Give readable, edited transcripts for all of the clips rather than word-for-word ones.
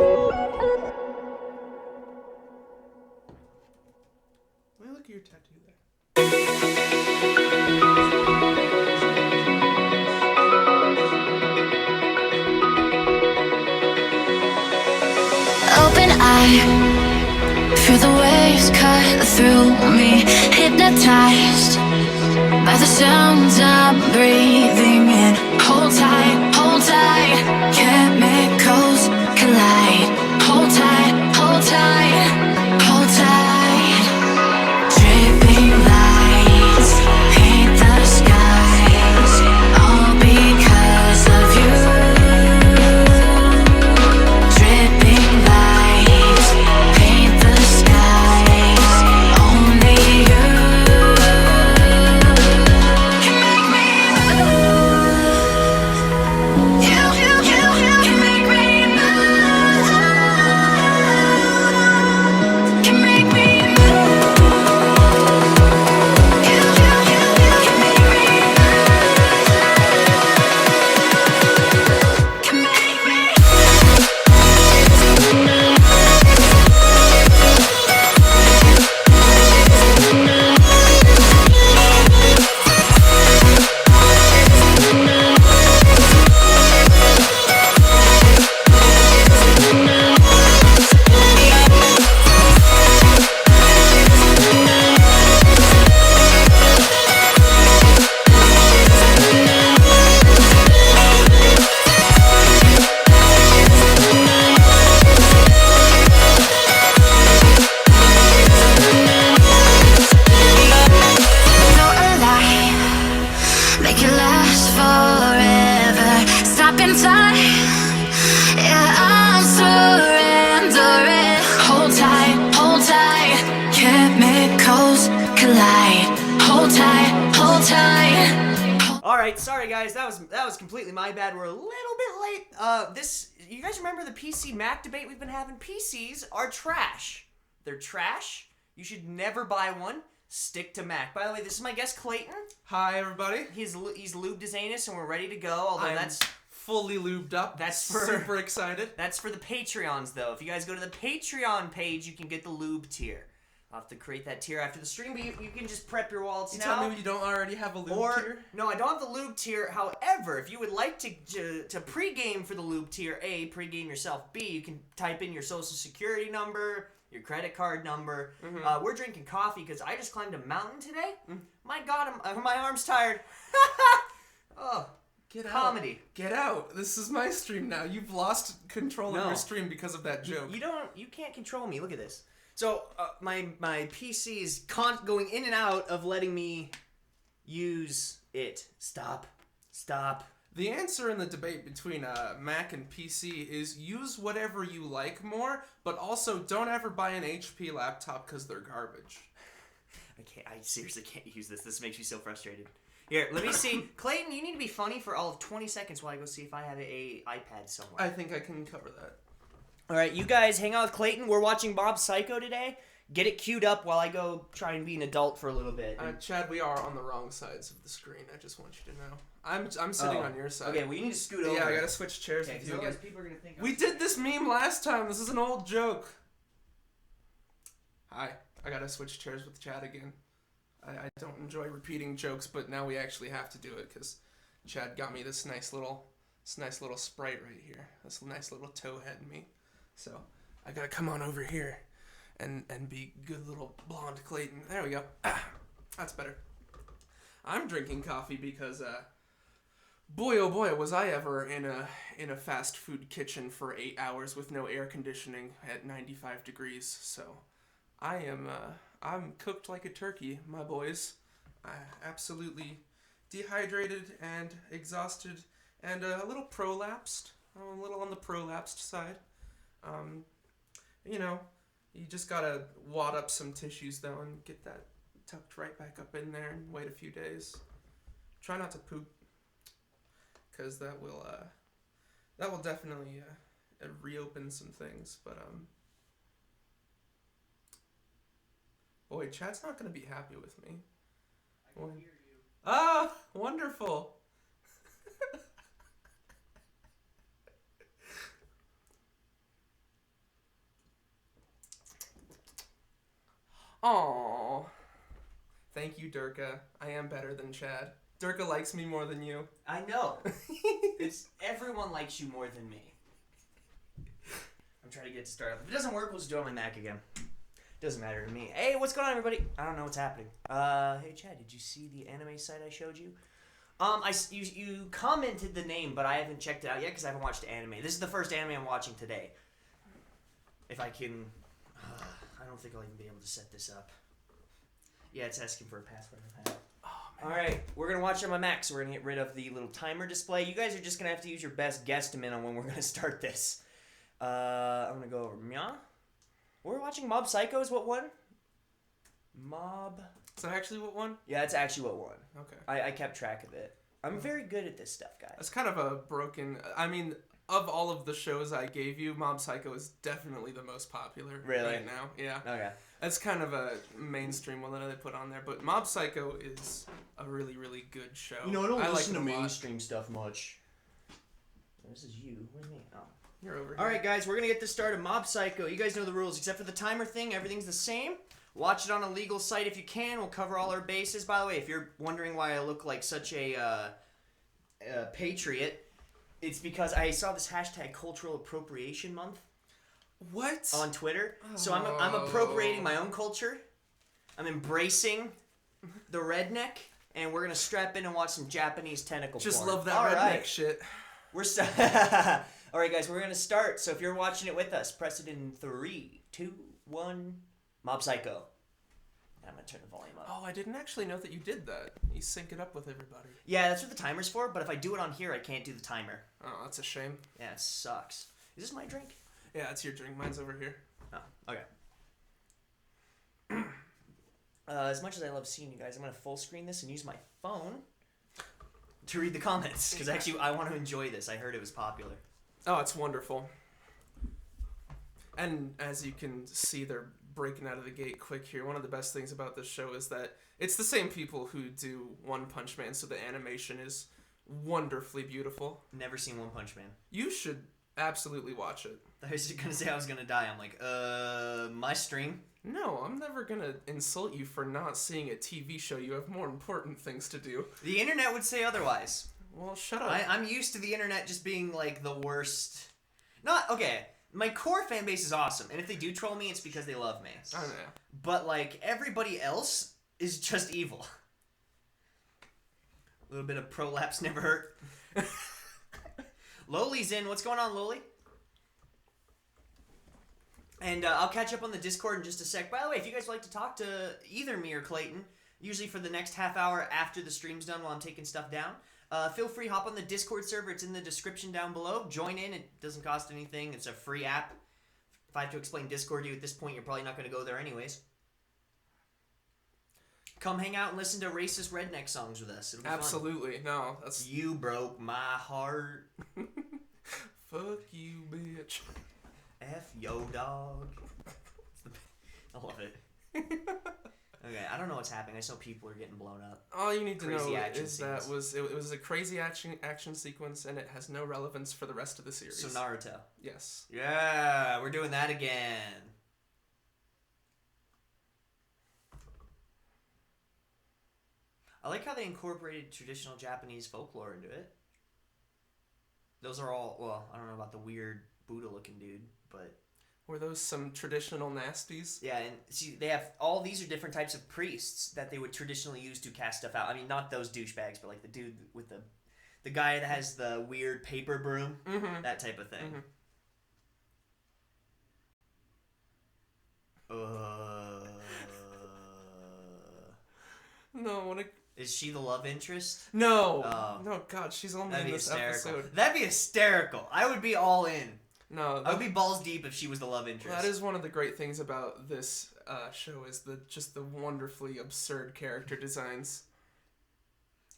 Let me look at your tattoo there. Open eye, feel the waves cut through me, hypnotized by the sounds I'm breathing in. Hold tight, chemicals collide. Hold tight, hold tight, hold tight. Dripping lights paint the skies, all because of you. Dripping lights paint the skies, only you can make me move. You can make me move. Can make me move. You can make me move. Can make me. You're alive, make it last forever. Stop in time, yeah, I'm surrendering. Hold tight, chemicals collide. Hold tight, hold tight. Alright, sorry guys, that was completely my bad. We're a little bit late. You guys remember the PC Mac debate we've been having? PCs are trash. They're trash. You should never buy one. Stick to Mac. By the way, this is my guest Clayton. Hi, everybody. He's lubed his anus and we're ready to go. Although I'm that's fully lubed up. That's for- super excited. that's for the Patreons though. If you guys go to the Patreon page, you can get the lube tier. I'll have to create that tier after the stream, but you can just prep your wallets You now. tell me you don't already have a lube tier? No, I don't have the lube tier. However, if you would like to pregame for the lube tier, A, pregame yourself. B, you can type in your social security number, your credit card number. We're drinking coffee because I just climbed a mountain today. My God, my arm's tired. Oh, Get comedy. out. Get out. This is my stream now. You've lost control of No. your stream because of that joke. You can't control me. Look at this. So my PC is going in and out of letting me use it. Stop. The answer in the debate between Mac and PC is use whatever you like more, but also don't ever buy an HP laptop because they're garbage. I seriously can't use this. This makes me so frustrated. Here, let me see. Clayton, you need to be funny for all of 20 seconds while I go see if I have a iPad somewhere. I think I can cover that. All right, you guys hang out with Clayton. We're watching Mob Psycho today. Get it queued up while I go try and be an adult for a little bit. Chad, we are on the wrong sides of the screen. I just want you to know. I'm sitting on your side. Okay, well, you need to scoot over. Yeah, I gotta switch chairs Okay, with you otherwise again. people are gonna think We did this meme last time. This is an old joke. Hi. I gotta switch chairs with Chad again. I don't enjoy repeating jokes, but now we actually have to do it because Chad got me this nice little sprite right here. This nice little towhead me. So I gotta come on over here and be good little blonde Clayton. There we go. That's better. I'm drinking coffee because boy oh boy was I ever in a fast food kitchen for 8 hours with no air conditioning at 95 degrees. So I'm cooked like a turkey, my boys. Absolutely dehydrated and exhausted and a little prolapsed. I'm a little on the prolapsed side. You just gotta wad up some tissues though and get that tucked right back up in there and wait a few days. Try not to poop, because that will definitely reopen some things. But boy, Chad's not gonna be happy with me. I can hear you. Ah, wonderful. Aww. Thank you, Durka. I am better than Chad. Durka likes me more than you. I know. Everyone likes you more than me. I'm trying to get it to start up. If it doesn't work, we'll just do it on my Mac again. Doesn't matter to me. Hey, what's going on, everybody? I don't know what's happening. Hey, Chad, did you see the anime site I showed you? You commented the name, but I haven't checked it out yet because I haven't watched the anime. This is the first anime I'm watching today. If I can... I don't think I'll even be able to set this up. Yeah, it's asking for a password. Alright, we're going to watch on my Mac, so we're going to get rid of the little timer display. You guys are just going to have to use your best guesstimate on when we're going to start this. I'm going to go over Mya. We're watching Mob Psycho is what won? Mob... Is that actually what won? Yeah, it's actually what won. Okay. I kept track of it. I'm very good at this stuff, guys. It's kind of a broken... I mean, of all of the shows I gave you, Mob Psycho is definitely the most popular right now. Yeah. Okay. It's kind of a mainstream one that they put on there, but Mob Psycho is a really, really good show. You know, I don't listen to like mainstream stuff much. This is you. Where's me? Oh. You're over here. Alright, guys, we're going to get this started. Mob Psycho. You guys know the rules. Except for the timer thing, everything's the same. Watch it on a legal site if you can. We'll cover all our bases. By the way, if you're wondering why I look like such a patriot, it's because I saw this hashtag Cultural Appropriation Month. What? On Twitter. So I'm appropriating my own culture. I'm embracing the redneck, and we're going to strap in and watch some Japanese tentacle Just porn. love that redneck shit. We're Alright, guys, we're going to start. So if you're watching it with us, press it in 3, 2, 1... Mob Psycho. I'm going to turn the volume up. Oh, I didn't actually know that you did that. You sync it up with everybody. Yeah, that's what the timer's for, but if I do it on here, I can't do the timer. Oh, that's a shame. Yeah, it sucks. Is this my drink? Yeah, it's your drink. Mine's over here. Oh, okay. As much as I love seeing you guys, I'm going to full screen this and use my phone to read the comments, because actually I want to enjoy this. I heard it was popular. Oh, it's wonderful. And as you can see, they're breaking out of the gate quick here. One of the best things about this show is that it's the same people who do One Punch Man, so the animation is wonderfully beautiful. Never seen One Punch Man. You should absolutely watch it. I was going to say I was going to die. I'm like, my stream? No, I'm never going to insult you for not seeing a TV show. You have more important things to do. The internet would say otherwise. Well, shut up. I'm used to the internet just being like the worst. Okay. My core fan base is awesome, and if they do troll me, it's because they love me. I know. But, like, everybody else is just evil. A little bit of prolapse never hurt. Loli's in. What's going on, Loli? And I'll catch up on the Discord in just a sec. By the way, if you guys would like to talk to either me or Clayton, usually for the next half hour after the stream's done while I'm taking stuff down, feel free, hop on the Discord server. It's in the description down below. Join in. It doesn't cost anything. It's a free app. If I have to explain Discord to you at this point, you're probably not going to go there anyways. Come hang out and listen to racist redneck songs with us. It'll be Absolutely. fun. No, that's... You broke my heart. Fuck you, bitch. F yo dog. I love it. Okay, I don't know what's happening. I saw people are getting blown up. All you need to Crazy know action is scenes. that it was a crazy action sequence, and it has no relevance for the rest of the series. So Naruto. Yes. Yeah, we're doing that again. I like how they incorporated traditional Japanese folklore into it. Those are all, well, I don't know about the weird Buddha-looking dude, but... Were those some traditional nasties? Yeah, and see, they have, all these are different types of priests that they would traditionally use to cast stuff out. I mean, not those douchebags, but like the dude with the guy that has the weird paper broom, that type of thing. No, Is she the love interest? No! Oh. No, God, she's only That'd in be this hysterical. episode. That'd be hysterical. I would be all in. No, I would be balls deep if she was the love interest. that is one of the great things about this show is just the wonderfully absurd character designs.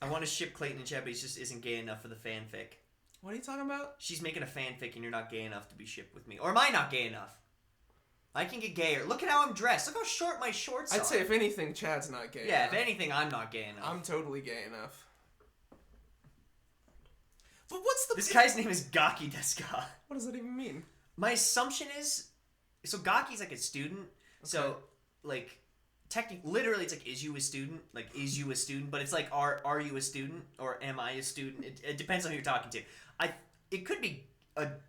I want to ship Clayton and Chad, but he just isn't gay enough for the fanfic. What are you talking about? She's making a fanfic and you're not gay enough to be shipped with me. Or am I not gay enough? I can get gayer. Look at how I'm dressed. Look how short my shorts are. I'd say if anything, Chad's not gay Yeah, enough. if anything, I'm not gay enough. I'm totally gay enough. But what's the... This guy's name is Gaki Deska. What does that even mean? My assumption is... So Gaki's like a student. So, like... literally, it's like, is you a student? Like, is you a student? But it's like, are you a student or am I a student? It depends on who you're talking to. It could be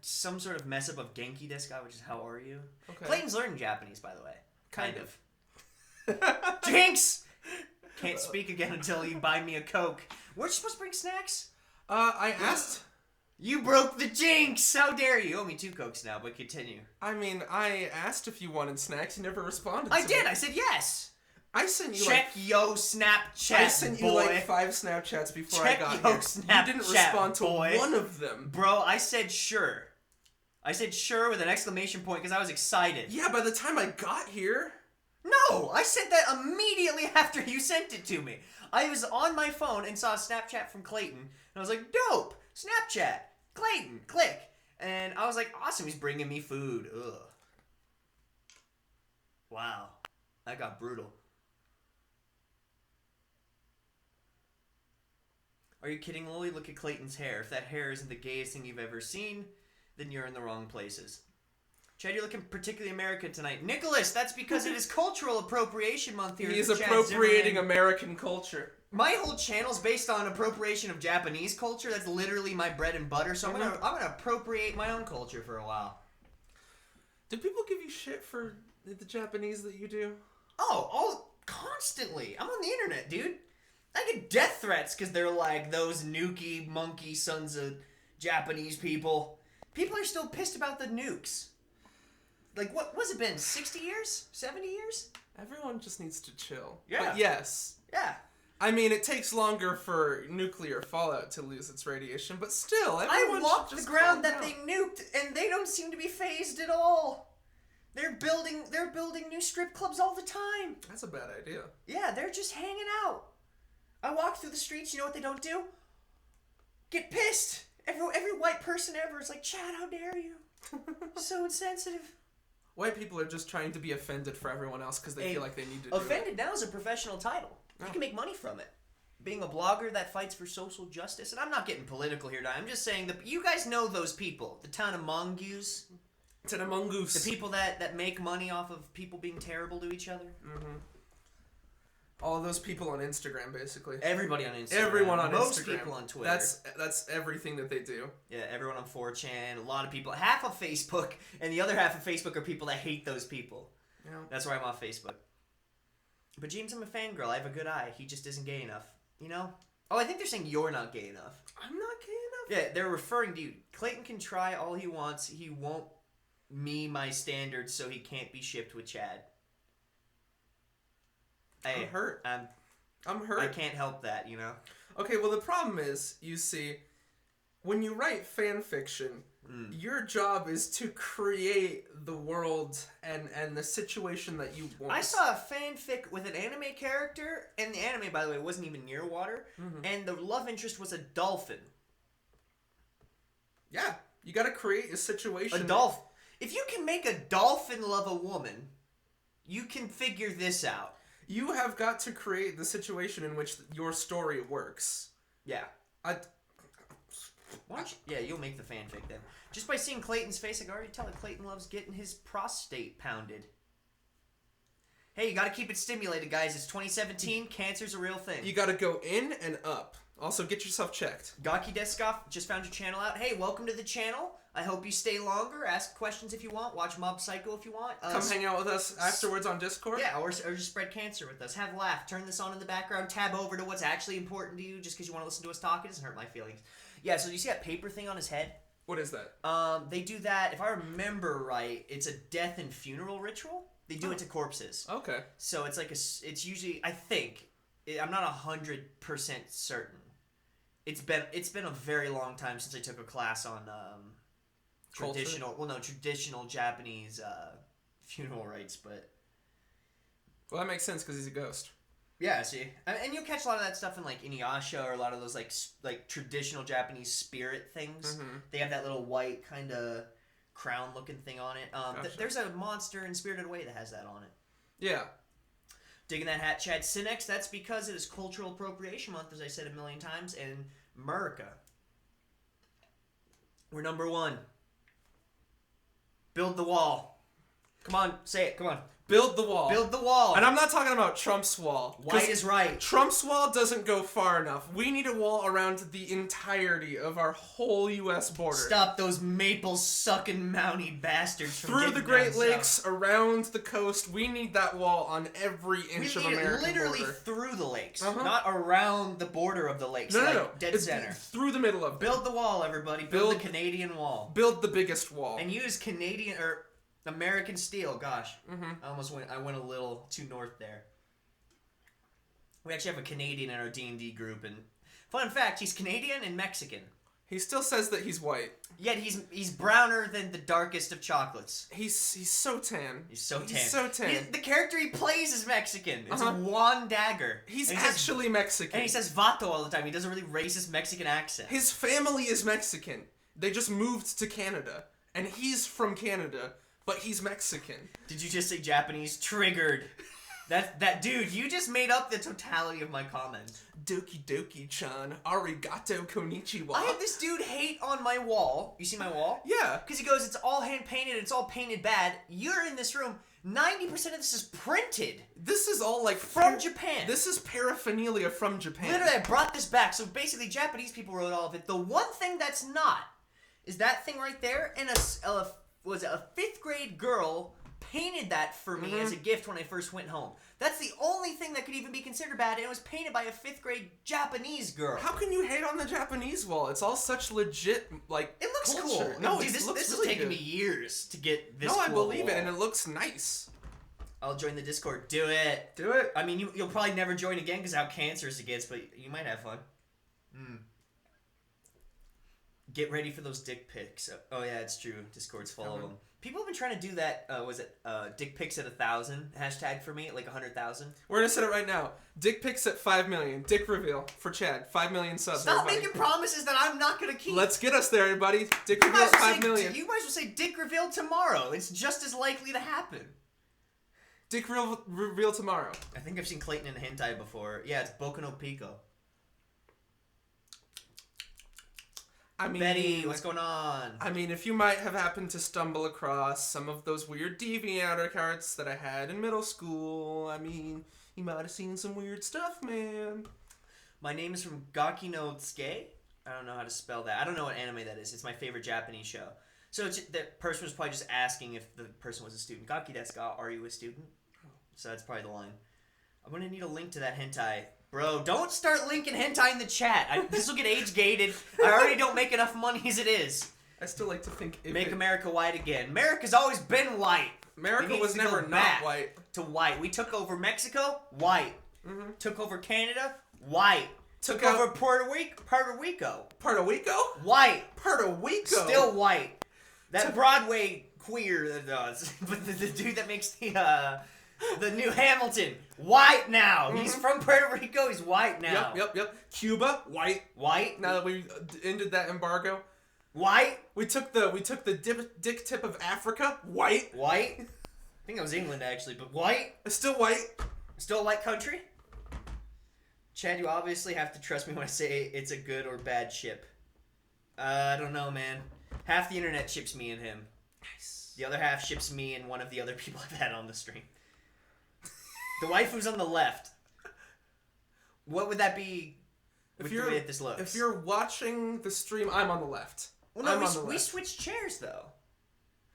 some sort of mess up of Genki desu ka, which is how are you? Okay. Clayton's learning Japanese, by the way. Kind of. Jinx! Can't speak again until you buy me a Coke. We're supposed to bring snacks? I asked. You broke the jinx! How dare you? You owe me 2 Cokes now, but continue. I mean, I asked if you wanted snacks. You never responded. I to did. Me. I said yes. I sent you Check yo Snapchat. I sent you boy. like 5 Snapchats before Check I got yo here. Snapchat, You didn't respond to boy. one of them. Bro, I said sure. I said sure with an exclamation point because I was excited. Yeah, by the time I got here. No, I said that immediately after you sent it to me. I was on my phone and saw a Snapchat from Clayton, and I was like, dope, Snapchat, Clayton, click. And I was like, awesome, he's bringing me food. Ugh. Wow, that got brutal. Are you kidding, Lily? Look at Clayton's hair. If that hair isn't the gayest thing you've ever seen, then you're in the wrong places. Chad, you're looking particularly American tonight. Nicholas, that's because it is Cultural Appropriation Month here. He's at Chad appropriating Zimmerman. American culture. My whole channel's based on appropriation of Japanese culture. That's literally my bread and butter. So I'm gonna appropriate my own culture for a while. Do people give you shit for the Japanese that you do? Oh, constantly. I'm on the internet, dude. I get death threats because they're like those nuki monkey sons of Japanese people. People are still pissed about the nukes. Like, what's it been? 60 years? 70 years? Everyone just needs to chill. Yeah. But yes. Yeah. I mean, it takes longer for nuclear fallout to lose its radiation, but still, everyone I walked should the just ground calm that down. they nuked, and they don't seem to be phased at all. They're building new strip clubs all the time. That's a bad idea. Yeah, they're just hanging out. I walk through the streets, you know what they don't do? Get pissed. Every white person ever is like, Chad, how dare you? So insensitive. White people are just trying to be offended for everyone else because they feel like they need to do Offended now is a professional title. You can make money from it. Being a blogger that fights for social justice, and I'm not getting political here, I'm just saying that you guys know those people. The town of Mongoose. it. To the mongoose. The people that make money off of people being terrible to each other. Mm-hmm. All of those people on Instagram, basically. Everybody on Instagram. Everyone on Most Instagram. people on Twitter. That's everything that they do. Yeah, everyone on 4chan. A lot of people. Half of Facebook, and the other half of Facebook are people that hate those people. Yeah. That's why I'm off Facebook. But James, I'm a fangirl. I have a good eye. He just isn't gay enough. You know? Oh, I think they're saying you're not gay enough. I'm not gay enough. Yeah, they're referring to you. Clayton can try all he wants. He won't meet my standards, so he can't be shipped with Chad. I'm hurt. I'm hurt. I can't help that, you know? Okay, well, the problem is, you see, when you write fan fiction, your job is to create the world and the situation that you want. I saw a fanfic with an anime character, and the anime, by the way, wasn't even near water, and the love interest was a dolphin. Yeah, you gotta create a situation. A dolphin. If you can make a dolphin love a woman, you can figure this out. You have got to create the situation in which your story works. Yeah. Why don't you, yeah, you'll make the fanfic then. Just by seeing Clayton's face, I can already tell that Clayton loves getting his prostate pounded. Hey, you gotta keep it stimulated, guys. It's 2017. Cancer's a real thing. You gotta go in and up. Also, get yourself checked. Gaki Deskov just found your channel out. Hey, welcome to the channel. I hope you stay longer. Ask questions if you want. Watch Mob Psycho if you want. Come hang out with us afterwards on Discord. Yeah, or just spread cancer with us. Have a laugh. Turn this on in the background. Tab over to what's actually important to you just because you want to listen to us talk. It doesn't hurt my feelings. Yeah, so you see that paper thing on his head? What is that? They do that, if I remember right, it's a death and funeral ritual. They do it to corpses. Okay. So it's like it's usually, I think, I'm not 100% certain. It's been a very long time since I took a class on traditional Japanese funeral rites, but Well, that makes sense because he's a ghost. yeah, see, and you'll catch a lot of that stuff in like Inuyasha or a lot of those like traditional Japanese spirit things. They have that little white kind of crown looking thing on it. Gotcha. There's a monster in Spirited Away that has that on it. Yeah. Digging that hat, Chad. Cinex, that's because it is Cultural Appropriation Month, as I said a million times, in America. We're number one. Build the wall. Come on, say it. Come on. Build the wall. Build the wall. And I'm not talking about Trump's wall. White is right. Trump's wall doesn't go far enough. We need a wall around the entirety of our whole U.S. border. Stop those maple sucking Mountie bastards from Through getting the Great down Lakes, south. around the coast, we need that wall on every inch of American literally border. through the lakes, Uh-huh. not around the border of the lakes. No. Dead It's center. through the middle of them. Build the wall, everybody. Build the Canadian wall. Build the biggest wall. And use Canadian or American steel. Gosh, I went a little too north there. We actually have a Canadian in our D&D group, and fun fact, he's Canadian and Mexican. He still says that he's white. Yet he's browner than the darkest of chocolates. He's so tan. He's so tan. He's so tan. The character he plays is Mexican. It's a Juan Dagger. He's And actually Mexican. and he says vato all the time. He does a really racist Mexican accent. His family is Mexican. They just moved to Canada. And he's from Canada, but he's Mexican. Did you just say Japanese? Triggered. That dude, you just made up the totality of my comments. Doki doki chan, arigato konnichiwa. I had this dude hate on my wall. You see my wall? Yeah. Because he goes, it's all hand painted, it's all painted bad. You're in this room. 90% of this is printed This is all like from Japan. This is paraphernalia from Japan. Literally, I brought this back. So basically, Japanese people wrote all of it. The one thing that's not is that thing right there, and a 5th grade girl painted that for me as a gift when I first went home. That's the only thing that could even be considered bad, and it was painted by a 5th grade Japanese girl. How can you hate on the Japanese wall? It's all such legit, like, It looks culture. cool. No, dude, it this looks has really taken good. me years to get this. No, I cool believe wall. it, and it looks nice. I'll join the Discord. Do it. Do it. I mean, you'll probably never join again because how cancerous it gets, but you might have fun. Get ready for those dick pics. Oh yeah, it's true. Discord's full of them. People have been trying to do that. Dick pics at 1,000 hashtag for me at like 100,000. We're gonna set it right now. Dick pics at 5 million. Dick reveal for Chad. 5 million subs. Stop everybody. making promises that I'm not gonna keep. Let's get us there, everybody. Dick You reveal might, at as well 5 say, million. you might as well say dick reveal tomorrow. It's just as likely to happen. Dick reveal tomorrow. I think I've seen Clayton in a hentai before. Yeah, it's Boku no Pico. I mean, Betty, what's going on? I mean, if you might have happened to stumble across some of those weird DeviantArt cards that I had in middle school, I mean, you might have seen some weird stuff, man. My name is from Gaki no Tsuke. I don't know how to spell that. I don't know what anime that is. It's my favorite Japanese show. So the person was probably just asking if the person was a student. Gaki desu ka? Are you a student? So that's probably the line. I'm going to need a link to that hentai. Bro, don't start linking hentai in the chat. This will get age-gated. I already don't make enough money as it is. I still like to think... Make America white again. America's always been white. America was never not back white. To white. We took over Mexico, white. Took over Canada, white. Took out- over Puerto Rico, Puerto Rico? white. Puerto Rico? Still white. That Broadway queer that does. But the dude that makes the new Hamilton, white now. He's from Puerto Rico, he's white now. Yep. Cuba, white. White. Now that we ended that embargo. White. We took the dick tip of Africa, white. White. I think it was England actually, but white. It's still white. Still a white country? Chad, you obviously have to trust me when I say it's a good or bad ship. I don't know, man. Half the internet ships me and him. Nice. The other half ships me and one of the other people I've had on the stream. The waifu's on the left. What would that be with the way that this looks? If you're watching the stream, I'm on the left. Well, no, I'm on the we left. switched chairs, though.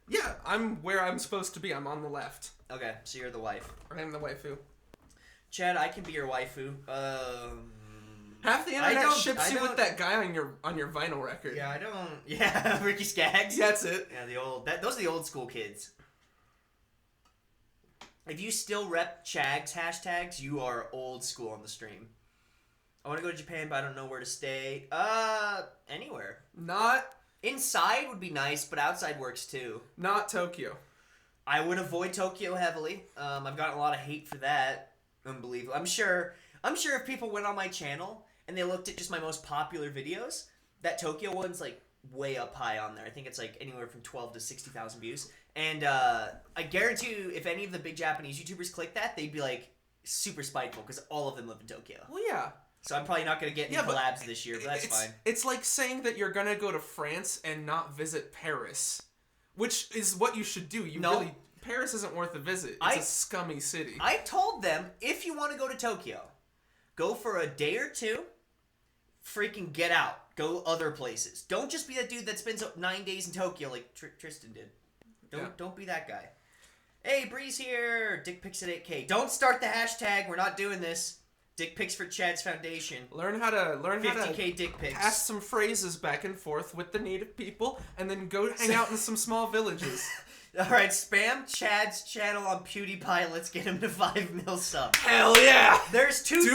Yeah, I'm where I'm supposed to be. I'm on the left. Okay, so you're the wife. I'm the waifu. Chad, I can be your waifu. Half the internet ships you with that guy on your vinyl record. Yeah, I don't... Yeah, Ricky Skaggs. That's it. Yeah, those are the old school kids. If you still rep Chags hashtags, you are old school on the stream. I want to go to Japan, but I don't know where to stay. Anywhere. Not Inside would be nice, but outside works too. Not Tokyo. I would avoid Tokyo heavily. I've gotten a lot of hate for that. Unbelievable. I'm sure if people went on my channel and they looked at just my most popular videos, that Tokyo one's like way up high on there. I think it's like anywhere from 12 to 60,000 views. And I guarantee you, if any of the big Japanese YouTubers click that, they'd be like super spiteful because all of them live in Tokyo. Well, yeah. So I'm probably not going to get any collabs this year, but that's fine. It's like saying that you're gonna go to France and not visit Paris, which is what you should do. Paris isn't worth a visit. It's a scummy city. I told them, if you want to go to Tokyo, go for a day or two, freaking get out. Go other places. Don't just be that dude that spends 9 days in Tokyo like Tristan did. Don't be that guy. Hey, Breeze here. Dick pics at 8K. Don't start the hashtag. We're not doing this. Dick pics for Chad's Foundation. Learn how to 50K dick pics. Pass some phrases back and forth with the native people, and then go hang out in some small villages. All right, spam Chad's channel on PewDiePie. Let's get him to 5 mil subs. Hell yeah! There's two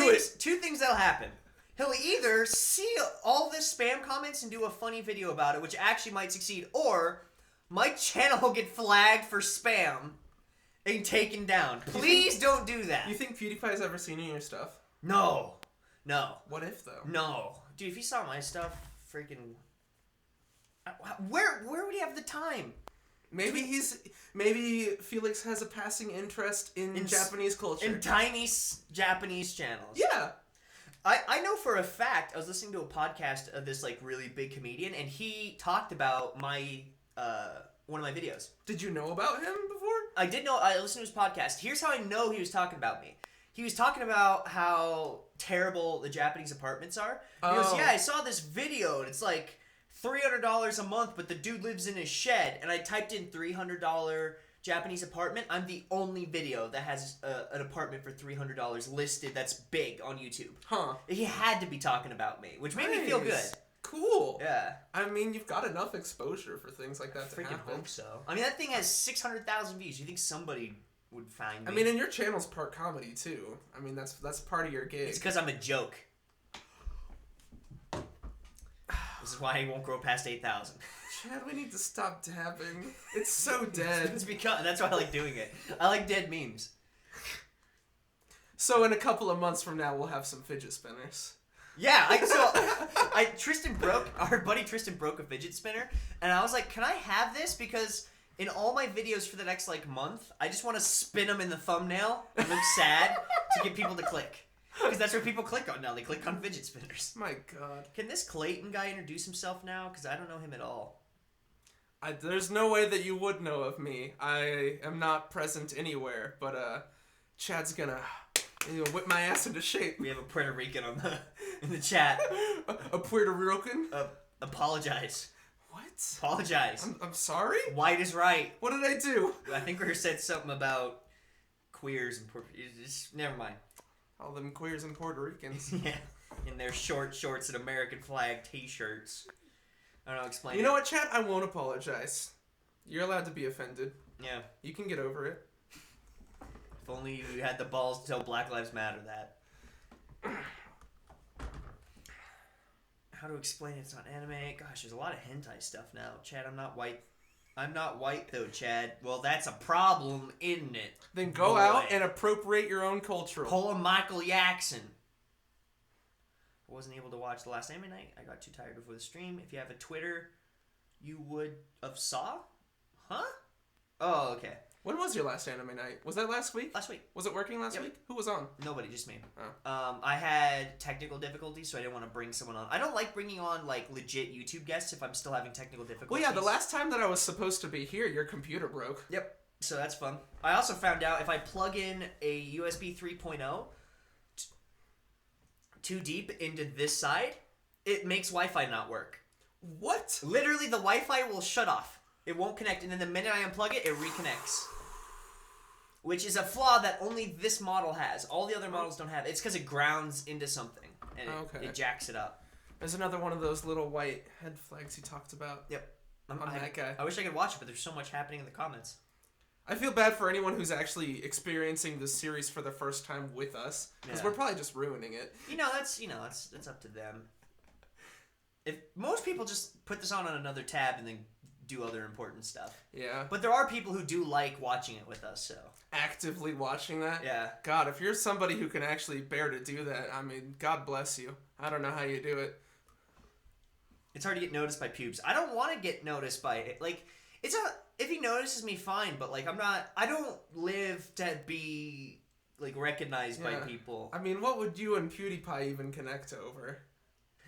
things that'll happen. He'll either see all this spam comments and do a funny video about it, which actually might succeed, or my channel will get flagged for spam and taken down. Please don't do that. You think PewDiePie's ever seen any of your stuff? No. What if, though? No. Dude, if he saw my stuff, freaking... Where would he have the time? Maybe Felix has a passing interest in Japanese culture. In tiny Japanese channels. Yeah. I know for a fact, I was listening to a podcast of this like really big comedian, and he talked about my one of my videos. Did you know about him before? I did know. I listened to his podcast. Here's how I know he was talking about me. He was talking about how terrible the Japanese apartments are. He goes, yeah, I saw this video, and it's like $300 a month, but the dude lives in his shed. And I typed in $300 Japanese apartment. I'm the only video that has an apartment for $300 listed that's big on YouTube. Huh. He had to be talking about me, which made me feel good. Cool. Yeah. I mean, you've got enough exposure for things like that to freaking happen. Hope so. I mean, that thing has 600,000 views. You think somebody would find me? I mean, and your channel's part comedy too. I mean, that's part of your gig. It's because I'm a joke. This is why he won't grow past 8,000. Chad, we need to stop dabbing. It's so dead. It's because that's why I like doing it. I like dead memes. So in a couple of months from now, we'll have some fidget spinners. Yeah, our buddy Tristan broke a fidget spinner, and I was like, can I have this? Because in all my videos for the next like month, I just want to spin them in the thumbnail and look sad to get people to click. Because that's what people click on now. They click on fidget spinners. My God. Can this Clayton guy introduce himself now? Because I don't know him at all. There's no way that you would know of me. I am not present anywhere, but Chad's gonna whip my ass into shape. We have a Puerto Rican in the chat. A Puerto Rican? Apologize. What? Apologize. I'm sorry? White is right. What did I do? I think we said something about queers and never mind. All them queers and Puerto Ricans. Yeah. In their short shorts and American flag t-shirts. I don't know, explain You know what, Chad? I won't apologize. You're allowed to be offended. Yeah. You can get over it. If only you had the balls to tell Black Lives Matter that. How to explain it's not anime? Gosh, there's a lot of hentai stuff now. Chad, I'm not white. I'm not white though, Chad. Well, that's a problem, isn't it? Then go out and appropriate your own culture. Pull a Michael Jackson. I wasn't able to watch the last anime night. I got too tired before the stream. If you have a Twitter, you would have saw? Huh? Oh, okay. When was your last anime night? Was that last week? Last week. Was it working last week? Who was on? Nobody, just me. Oh. I had technical difficulties, so I didn't want to bring someone on. I don't like bringing on like legit YouTube guests if I'm still having technical difficulties. Well, yeah, the last time that I was supposed to be here, your computer broke. Yep. So that's fun. I also found out if I plug in a USB 3.0 too deep into this side, it makes Wi-Fi not work. What? Literally, the Wi-Fi will shut off. It won't connect, and then the minute I unplug it, it reconnects. Which is a flaw that only this model has. All the other models don't have. It's because it grounds into something, and it jacks it up. There's another one of those little white head flags he talked about. Yep. On that guy. I wish I could watch it, but there's so much happening in the comments. I feel bad for anyone who's actually experiencing this series for the first time with us, because we're probably just ruining it. That's up to them. If most people just put this on another tab and then do other important stuff. Yeah. But there are people who do like watching it with us, so. Actively watching that? Yeah. God, if you're somebody who can actually bear to do that, I mean, God bless you. I don't know how you do it. It's hard to get noticed by pubes. I don't want to get noticed by it. Like, it's not, if he notices me, fine, but like, I don't live to be, like, recognized by people. I mean, what would you and PewDiePie even connect over?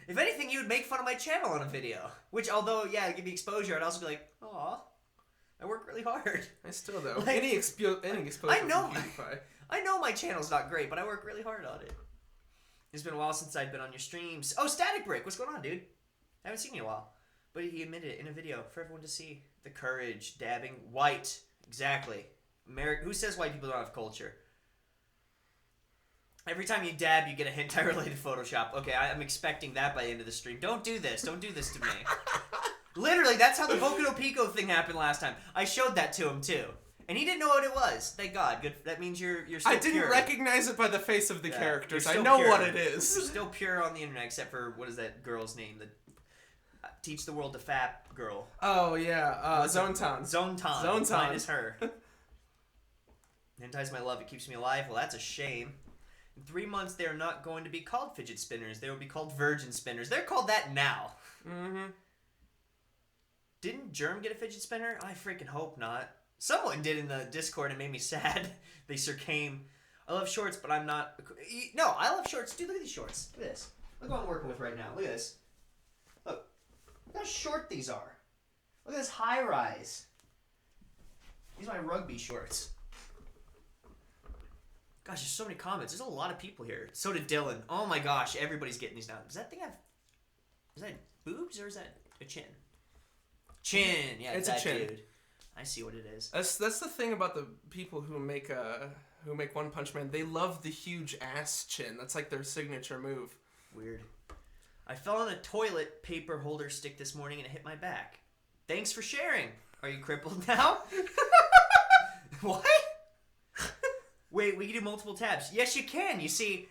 If anything, you would make fun of my channel on a video. Which, although, yeah, it'd give me exposure, I'd also be like, aw. I work really hard. I still though. Like, any exposure I know. from PewDiePie. I know my channel's not great, but I work really hard on it. It's been a while since I've been on your streams. Oh, Static Brick, what's going on, dude? I haven't seen you in a while. But he admitted it in a video for everyone to see. The courage, dabbing, white. Exactly. Who says white people don't have culture? Every time you dab, you get a hentai-related Photoshop. Okay, I'm expecting that by the end of the stream. Don't do this. Don't do this to me. Literally, that's how the Boku no Pico thing happened last time. I showed that to him, too. And he didn't know what it was. Thank God. Good. That means you're still I didn't pure. recognize it by the face of the characters. I Still know pure. what it is. You're still pure on the internet, except for, what is that girl's name? The Teach the World to Fap girl. Oh, yeah. Zontan. Zontan. Mine is her. Hentai's my love. It keeps me alive. Well, that's a shame. In 3 months, they're not going to be called fidget spinners. They will be called virgin spinners. They're called that now. Mm-hmm. Didn't Germ get a fidget spinner? I freaking hope not. Someone did in the Discord and it made me sad. They sure came. I love shorts, but I'm not... No, I love shorts. Dude, look at these shorts. Look at this. Look what I'm working with right now. Look at this. Look how short these are. Look at this high rise. These are my rugby shorts. Gosh, there's so many comments. There's a lot of people here. So did Dylan. Oh my gosh, everybody's getting these now. Does that thing have... Is that boobs or is that a chin? Chin. Yeah, it's that a chin. Dude. I see what it is. That's the thing about the people who make One Punch Man. They love the huge ass chin. That's like their signature move. Weird. I fell on a toilet paper holder stick this morning and it hit my back. Thanks for sharing. Are you crippled now? What? Wait, we can do multiple tabs. Yes, you can. You see,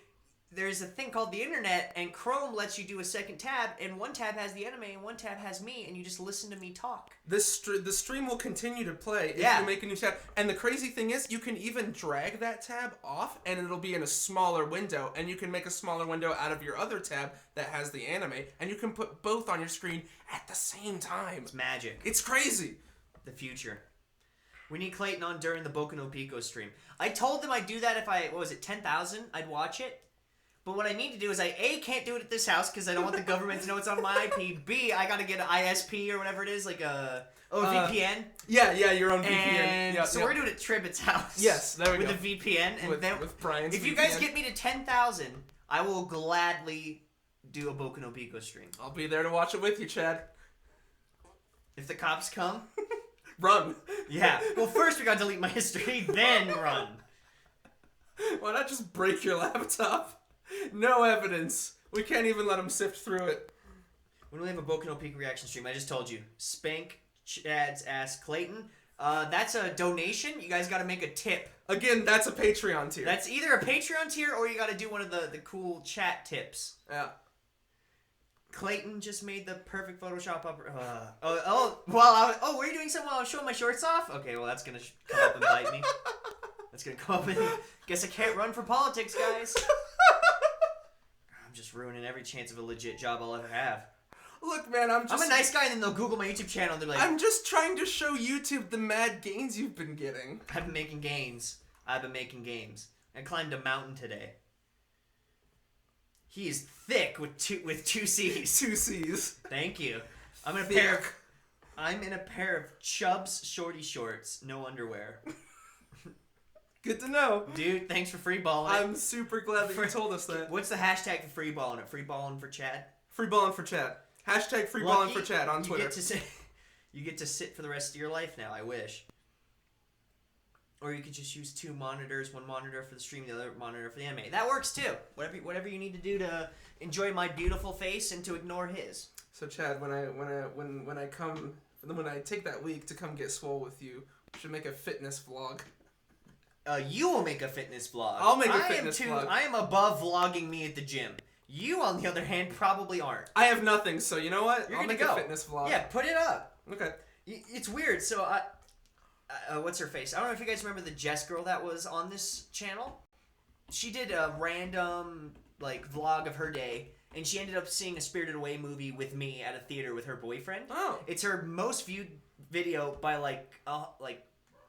there's a thing called the internet, and Chrome lets you do a second tab, and one tab has the anime, and one tab has me, and you just listen to me talk. The stream will continue to play if Yeah. you make a new tab. And the crazy thing is, you can even drag that tab off, and it'll be in a smaller window, and you can make a smaller window out of your other tab that has the anime, and you can put both on your screen at the same time. It's magic. It's crazy. The future. We need Clayton on during the Boku no Pico stream. I told them I'd do that if I, 10,000? I'd watch it. But what I need to do is I, A, can't do it at this house because I don't want the government to know it's on my IP. B, I got to get an ISP or whatever it is, like a VPN. Yeah, your own VPN. And Yeah, so yeah. we're doing it at Tribbit's house. Yes, there we with go. With a VPN. And then, with Brian's if VPN. you guys get me to 10,000, I will gladly do a Boku no Pico stream. I'll be there to watch it with you, Chad. If the cops come... Run. Yeah. Well, first we got to delete my history, then run. Why not just break your laptop? No evidence. We can't even let them sift through it. When we have a Boku no Pico reaction stream, I just told you. Spank Chad's ass Clayton. That's a donation. You guys got to make a tip. Again, that's a Patreon tier. That's either a Patreon tier or you got to do one of the cool chat tips. Yeah. Clayton just made the perfect Photoshop up. Were you doing something while I was showing my shorts off? Okay, well, that's going to come up and bite me. That's going to come up and... Guess I can't run for politics, guys. I'm just ruining every chance of a legit job I'll ever have. Look, man, I'm a nice guy, and then they'll Google my YouTube channel and they're like... I'm just trying to show YouTube the mad gains you've been getting. I've been making gains. I've been making games. I climbed a mountain today. He is thick with two C's. Two C's. Thank you. I'm in a pair of Chubbs shorty shorts, no underwear. Good to know. Dude, thanks for freeballing it. I'm super glad that you told us that. What's the hashtag for freeballing it? Freeballing for Chad? Freeballing for Chad. Hashtag freeballing for Chad on Twitter. You get to sit for the rest of your life now, I wish. Or you could just use two monitors, one monitor for the stream, the other monitor for the anime. That works too. Whatever you need to do to enjoy my beautiful face and to ignore his. So Chad, when I take that week to come get swole with you, we should make a fitness vlog. You will make a fitness vlog. I'll make a fitness vlog. I am above vlogging me at the gym. You, on the other hand, probably aren't. I have nothing, so you know what? I'll make a fitness vlog. Yeah, put it up. Okay. It's weird. So what's her face? I don't know if you guys remember the Jess girl that was on this channel. She did a random vlog of her day, and she ended up seeing a Spirited Away movie with me at a theater with her boyfriend. Oh. It's her most viewed video by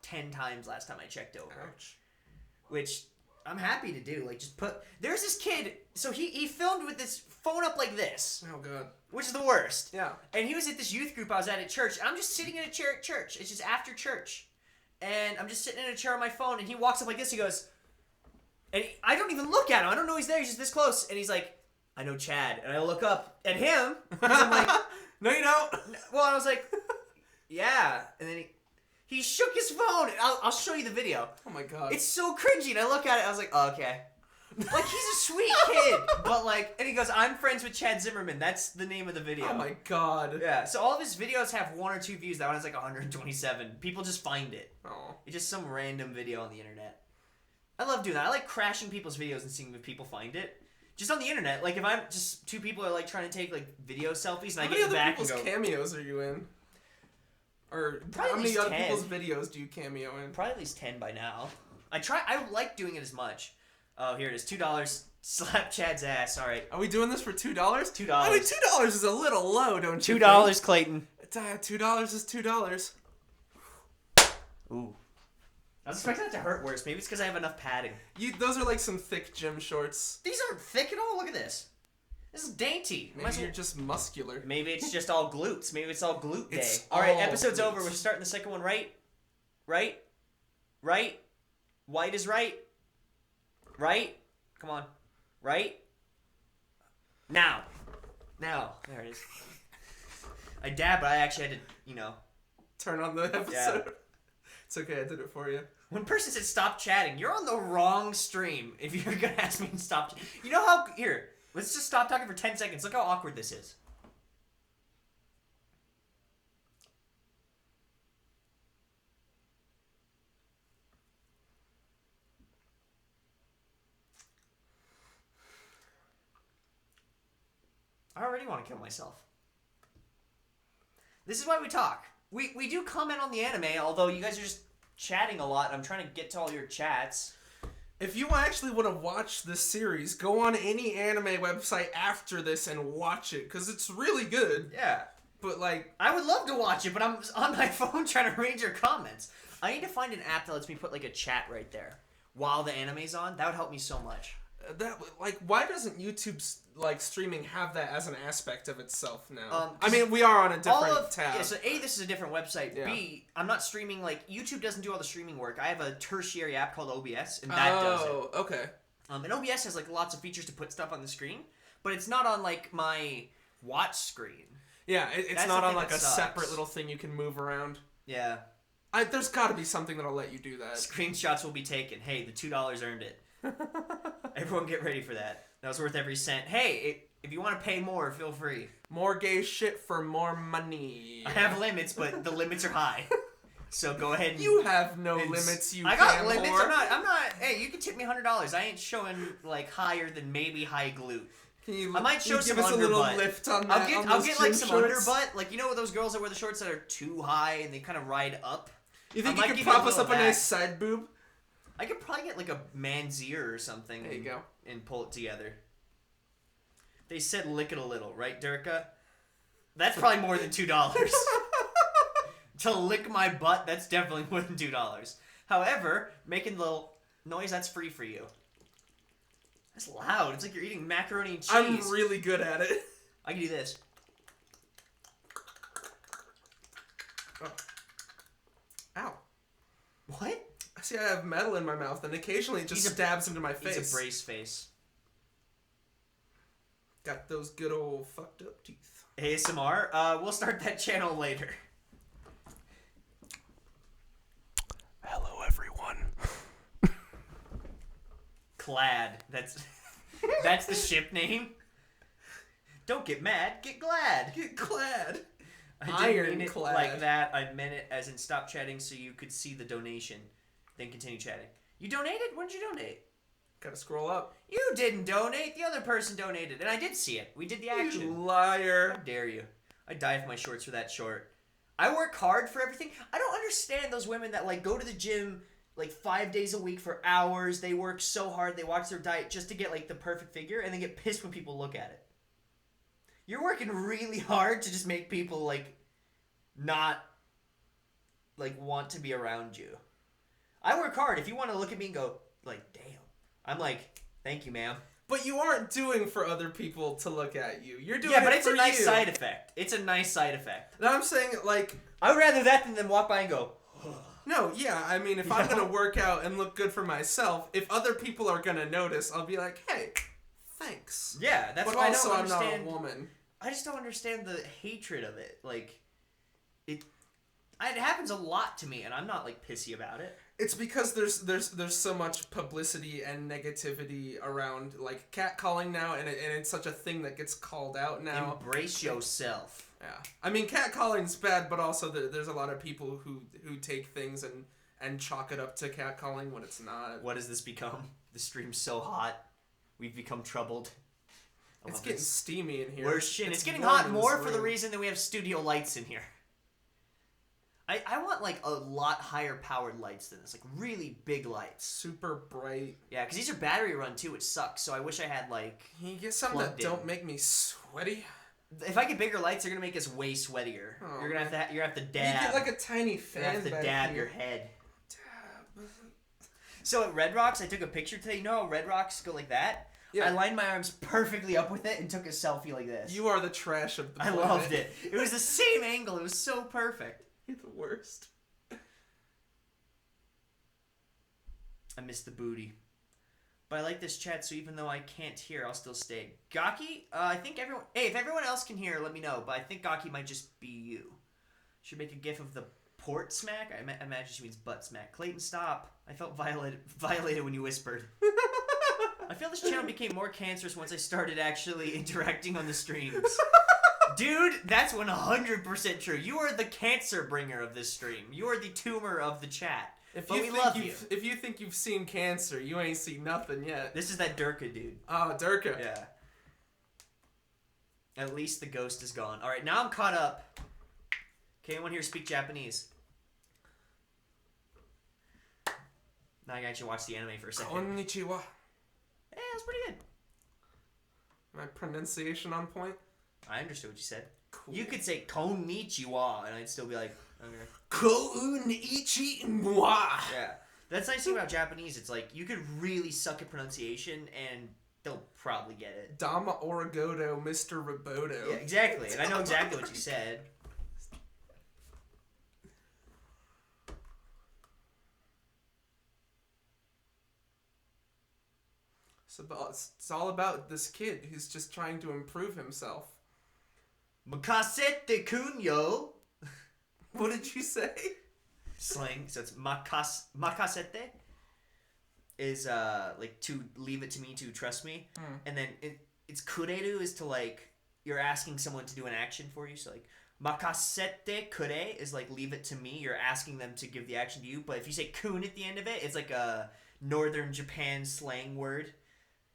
10 times last time I checked over. Ouch. Which I'm happy to do. Like, just put... There's this kid, so he filmed with this phone up like this. Oh, God. Which is the worst. Yeah. And he was at this youth group I was at church, and I'm just sitting in a chair at church. It's just after church. And I'm just sitting in a chair on my phone, and he walks up like this, he goes... And I don't even look at him. I don't know he's there. He's just this close. And he's like, I know Chad. And I look up at him, because I'm like... No, you don't. Well, I was like, yeah. And then he shook his phone. I'll show you the video. Oh my God. It's so cringy. And I look at it. I was like, oh, okay. Like, he's a sweet kid. But like, and he goes, I'm friends with Chad Zimmerman. That's the name of the video. Oh my God. Yeah. So all of his videos have 1 or 2 views. That one has like 127. People just find it. Oh. It's just some random video on the internet. I love doing that. I like crashing people's videos and seeing if people find it. Just on the internet, like if I'm just 2 people are like trying to take like video selfies, and I get back and go. How many other people's cameos are you in? Or Probably how many at least other 10. people's videos do you cameo in? Probably at least 10 by now. I like doing it as much. Oh, here it is. $2. Slap Chad's ass. All right. Are we doing this for $2? $2. $2. I mean, $2 is a little low, don't you? $2, Clayton. $2 is $2. Ooh. I was expecting that to hurt worse. Maybe it's because I have enough padding. Those are like some thick gym shorts. These aren't thick at all. Look at this. This is dainty. Maybe you're just muscular. Maybe it's just all glutes. Maybe it's all glute day. It's All right, all episode's glutes. over. We're starting the second one right. Right. Right. White is right. Right. Come on. Right. Now. There it is. I dab, but I actually had to, Turn on the episode. Yeah. It's okay, I did it for you. When person said stop chatting, you're on the wrong stream if you're going to ask me to stop. You know how... Here, let's just stop talking for 10 seconds. Look how awkward this is. I already want to kill myself. This is why we talk. We do comment on the anime, although you guys are just chatting a lot. I'm trying to get to all your chats. If you actually want to watch this series, go on any anime website after this and watch it, because it's really good. Yeah. But, like... I would love to watch it, but I'm on my phone trying to read your comments. I need to find an app that lets me put, like, a chat right there while the anime's on. That would help me so much. Why doesn't YouTube's streaming have that as an aspect of itself now? 'Cause I mean, we are on a different tab. Yeah, so A, this is a different website. Yeah. B, I'm not streaming, YouTube doesn't do all the streaming work. I have a tertiary app called OBS, and that does it. Oh, okay. And OBS has, lots of features to put stuff on the screen, but it's not on, my watch screen. Yeah, it's That's not the on, thing a that sucks. separate little thing you can move around. Yeah. There's got to be something that'll let you do that. Screenshots will be taken. Hey, the $2 earned it. Everyone get ready for that. That was worth every cent. Hey, if you want to pay more, feel free. More gay shit for more money. I have limits, but the limits are high. So go ahead and... You have no limits, you I got damn limits. whore. I'm not... Hey, you can tip me $100. I ain't showing, higher than maybe high glute. Can I might show some give us a little underbutt. lift on that? I'll get gym some shorts? underbutt. You know those girls that wear the shorts that are too high and they kind of ride up? You think I you might could give you a prop us little up a back. nice side boob? I could probably get a man's ear or something. There you go. And pull it together. They said lick it a little, right, Durka? That's probably more than $2. To lick my butt, that's definitely more than $2. However, making the little noise, that's free for you. That's loud. It's like you're eating macaroni and cheese. I'm really good at it. I can do this. Oh. Ow. What? See, I have metal in my mouth, and occasionally it just stabs into my face. He's a brace face. Got those good old fucked up teeth. ASMR. We'll start that channel later. Hello, everyone. Clad. That's the ship name. Don't get mad. Get glad. Get clad. I didn't mean it Ironclad. like that. I meant it as in stop chatting so you could see the donation. Then continue chatting. You donated? When did you donate? Gotta scroll up. You didn't donate. The other person donated. And I did see it. We did the action. You liar. How dare you? I'd die if my shorts were that short. I work hard for everything. I don't understand those women that go to the gym 5 days a week for hours. They work so hard. They watch their diet just to get the perfect figure and then get pissed when people look at it. You're working really hard to just make people not want to be around you. I work hard. If you want to look at me and go damn, I'm like, thank you, ma'am. But you aren't doing for other people to look at you. You're doing Yeah, but it it's for a nice you. side effect. It's a nice side effect. And I'm saying, like... I would rather that than walk by and go... No, yeah, I mean, if I'm gonna work out and look good for myself, if other people are gonna notice, I'll be like, hey, thanks. Yeah, that's but why also I don't I'm understand... not a woman. I just don't understand the hatred of it. Like, it happens a lot to me, and I'm not, like, pissy about it. It's because there's so much publicity and negativity around, like, catcalling now, and it's such a thing that gets called out now. Embrace yourself. Yeah. I mean, catcalling's bad, but also there's a lot of people who take things and chalk it up to catcalling when it's not. What has this become? The stream's so hot. We've become troubled. It's getting steamy in here. It's getting warm hot in more this for the room. reason that we have studio lights in here. I want, like, a lot higher powered lights than this. Like, really big lights. Super bright. Yeah, because these are battery run, too, which sucks. So I wish I had, like... Can you get some that don't make me sweaty? If I get bigger lights, they're going to make us way sweatier. Oh, you're going to have to dab. You get, like, a tiny fan You're going to have to dab your head. So at Red Rocks, I took a picture today. You know how Red Rocks go like that? Yeah. I lined my arms perfectly up with it and took a selfie like this. You are the trash of the planet. I loved it. It was the same angle. It was so perfect. You're the worst. I miss the booty. But I like this chat, so even though I can't hear, I'll still stay. Gaki? I think everyone... Hey, if everyone else can hear, let me know. But I think Gaki might just be you. Should make a gif of the port smack? I imagine she means butt smack. Clayton, stop. I felt violated when you whispered. I feel this channel became more cancerous once I started actually interacting on the streams. Dude, that's 100% true. You are the cancer bringer of this stream. You are the tumor of the chat. If you think you've seen cancer, you ain't seen nothing yet. This is that Durka dude. Oh, Durka. Yeah. At least the ghost is gone. Alright, now I'm caught up. Can anyone here speak Japanese? Now I can actually watch the anime for a second. Konnichiwa. Hey, that's pretty good. My pronunciation on point? I understood what you said. Cool. You could say konnichiwa, and I'd still be like, okay. Konnichiwa. Yeah. That's the nice thing about Japanese. It's like, you could really suck at pronunciation, and they'll probably get it. Dama Origoto, Mr. Roboto. Yeah, exactly. And I know exactly what you said. It's all about this kid who's just trying to improve himself. Makasete kunyo. What did you say? Slang. So it's makasete is like to leave it to me, to trust me. And then it's kureru is to like you're asking someone to do an action for you. So like makasete kure is like leave it to me. You're asking them to give the action to you. But if you say kun at the end of it, it's like a northern Japan slang word.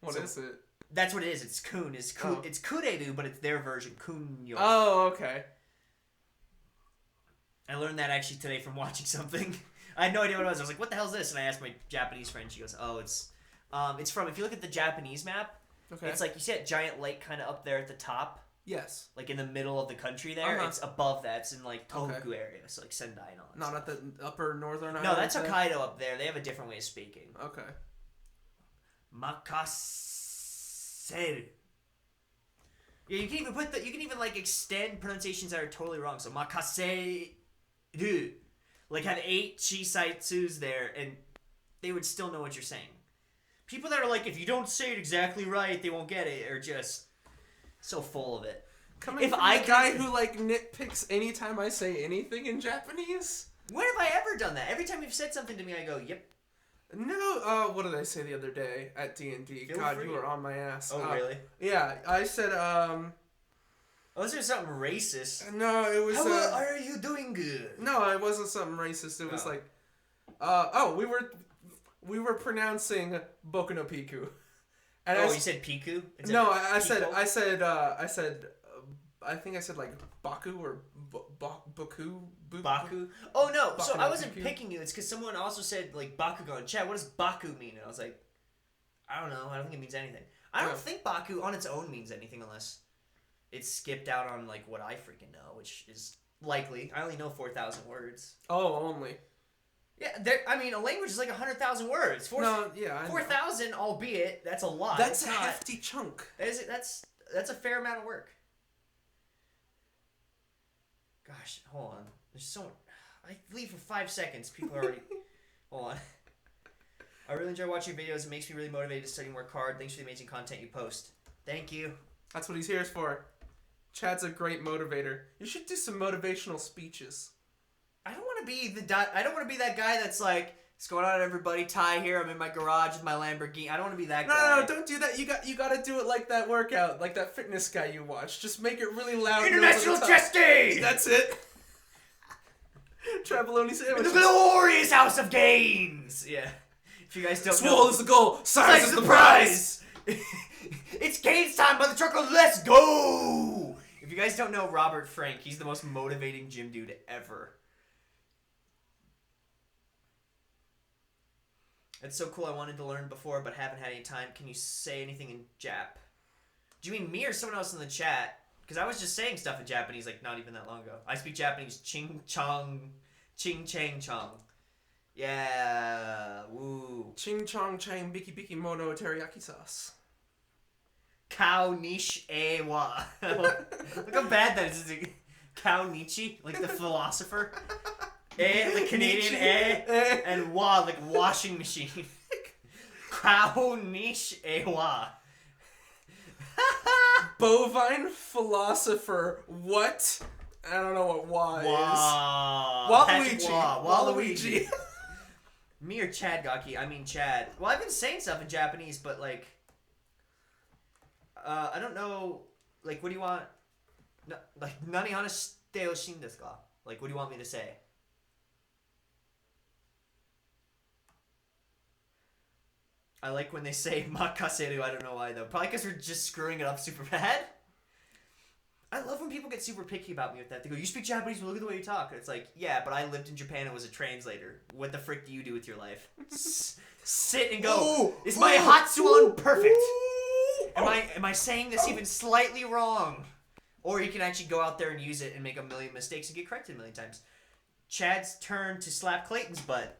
What is it? That's what it is. It's kun. It's kureru, but it's their version. Kunyo. Oh, okay. I learned that actually today from watching something. I had no idea what it was. I was like, what the hell is this? And I asked my Japanese friend. She goes, oh, it's from, if you look at the Japanese map, Okay. it's like, you see that giant lake kind of up there at the top? Yes. Like in the middle of the country there? It's above that. It's in like Tohoku area. So like Sendai and all that Not stuff. at the upper northern island? No, that's Hokkaido up there. They have a different way of speaking. Okay. Makaseru. Yeah, you can even like extend pronunciations that are totally wrong. So makaseru. Like have 8 shisaitsus there and they would still know what you're saying. People that are like, if you don't say it exactly right, they won't get it, are just so full of it. Coming from the guy who like nitpicks anytime I say anything in Japanese? When have I ever done that? Every time you've said something to me, I go, yep. No, what did I say the other day at D&D? God, you were on my ass. Oh, really? Yeah, I said, Oh, was there something racist? No, it was, How are you doing good? No, it wasn't something racist. It was like, we were pronouncing Boku no Piku. And you said Piku? No, I said, I think I said like Baku or Baku. Baku? Oh no, Baku so no I wasn't Piku. picking you. It's because someone also said like Bakugan. Chat, what does Baku mean? And I was like, I don't know. I don't think it means anything. I don't think Baku on its own means anything unless it's skipped out on like what I freaking know, which is likely. I only know 4,000 words. Oh, only. Yeah, I mean, a language is like 100,000 words. 4,000, albeit that's a lot. That's a hefty chunk. That's a fair amount of work. Gosh, hold on. There's so much. I leave for 5 seconds. People are already. Hold on. I really enjoy watching your videos. It makes me really motivated to study and work hard. Thanks for the amazing content you post. Thank you. That's what he's here for. Chad's a great motivator. You should do some motivational speeches. I don't want to be that guy that's like, what's going on, everybody? Ty here. I'm in my garage with my Lamborghini. I don't want to be that guy. No, don't do that. You got to do it like that workout, like that fitness guy you watch. Just make it really loud. International Chess Day. That's it. Traveloni sandwich. The glorious House of Games. Yeah. If you guys don't know. Small is the goal. Size is the prize. It's games time by the truckload. Let's go. If you guys don't know Robert Frank, he's the most motivating gym dude ever. It's so cool. I wanted to learn before, but haven't had any time. Can you say anything in Jap? Do you mean me or someone else in the chat? Because I was just saying stuff in Japanese like not even that long ago. I speak Japanese. Ching chang chong. Yeah. Woo. Ching chong chang biki biki mono teriyaki sauce. Kao nish e wa. Look how bad that is. Kao Nichi, like the philosopher. E, the Canadian E, and wa, like washing machine. Kao nish e wa. Bovine philosopher. What? I don't know what wa is. Waluigi. Me or Chad Gaki? I mean Chad. Well, I've been saying stuff in Japanese, but like, I don't know. Like, what do you want? No, like, nani hanashite hoshin desu ka? Like, what do you want me to say? I like when they say makaseru. I don't know why though. Probably because we're just screwing it up super bad. I love when people get super picky about me with that. They go, "You speak Japanese, but look at the way you talk." It's like, yeah, but I lived in Japan and was a translator. What the frick do you do with your life? Sit and go. Is my Hatsuan perfect? Am I saying this even slightly wrong? Or you can actually go out there and use it and make a million mistakes and get corrected a million times. Chad's turn to slap Clayton's butt.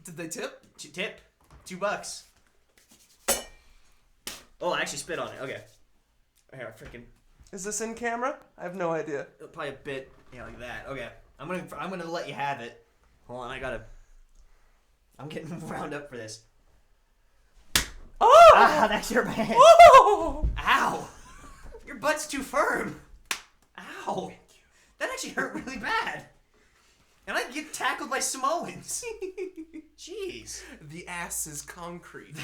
Did they tip? Tip. $2. Oh, I actually spit on it. Okay. Here, freaking. Is this in camera? I have no idea. Probably a bit, like that. Okay. I'm gonna let you have it. Hold on, I'm getting wound up for this. Oh! Ah, that's your man. Oh! Ow! Your butt's too firm. Ow! That actually hurt really bad. And I get tackled by Samoans. Jeez. The ass is concrete.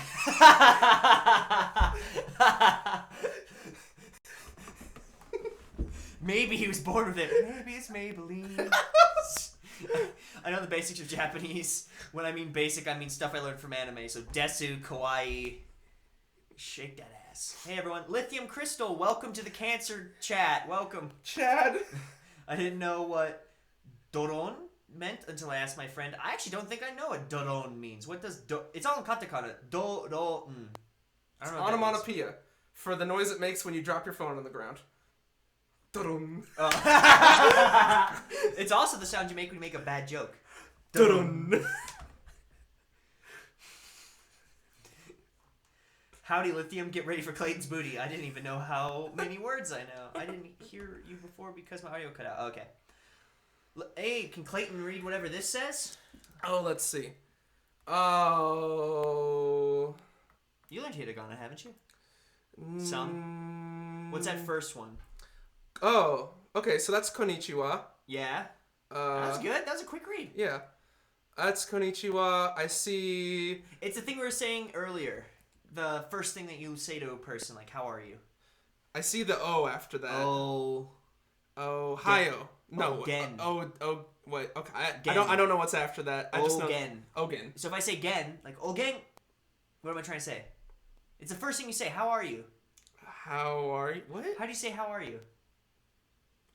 Maybe he was born with it. Maybe it's Maybelline. I know the basics of Japanese. When I mean basic, I mean stuff I learned from anime. So desu, kawaii. Shake that ass. Hey everyone. Lithium Crystal, welcome to the cancer chat. Welcome. Chad. I didn't know what doron meant until I asked my friend. I actually don't think I know what doron means. What does It's all in katakana. Doron. I don't know. Onomatopoeia for the noise it makes when you drop your phone on the ground. Dun. It's also the sound you make when you make a bad joke. Dun. Howdy, Lithium. Get ready for Clayton's booty. I didn't even know how many words I know. I didn't hear you before because my audio cut out. Okay. Hey, can Clayton read whatever this says? Oh, let's see. Oh. You learned Hiragana, haven't you? Some. What's that first one? Oh, okay, so that's konnichiwa. Yeah. That was good. That was a quick read. Yeah. That's konnichiwa. I see. It's the thing we were saying earlier. The first thing that you say to a person, like, how are you? I see the O after that. Oh. Oh, hayo. No. Gen. Wait. Okay. I don't know what's after that. I just know. Ogen. So if I say gen, like ogen, what am I trying to say? It's the first thing you say. How are you? How are you? What? How do you say how are you?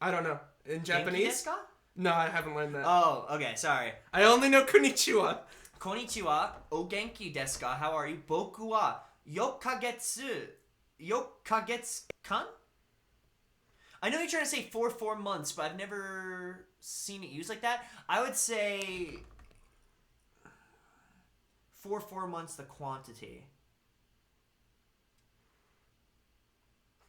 I don't know. In Japanese? Genki desu ka? No, I haven't learned that. Oh, okay. Sorry. I only know konnichiwa. Konnichiwa. O genki desu ka? How are you? Boku wa yokagetsu kan? I know you're trying to say 4 months, but I've never seen it used like that. I would say for 4 months the quantity.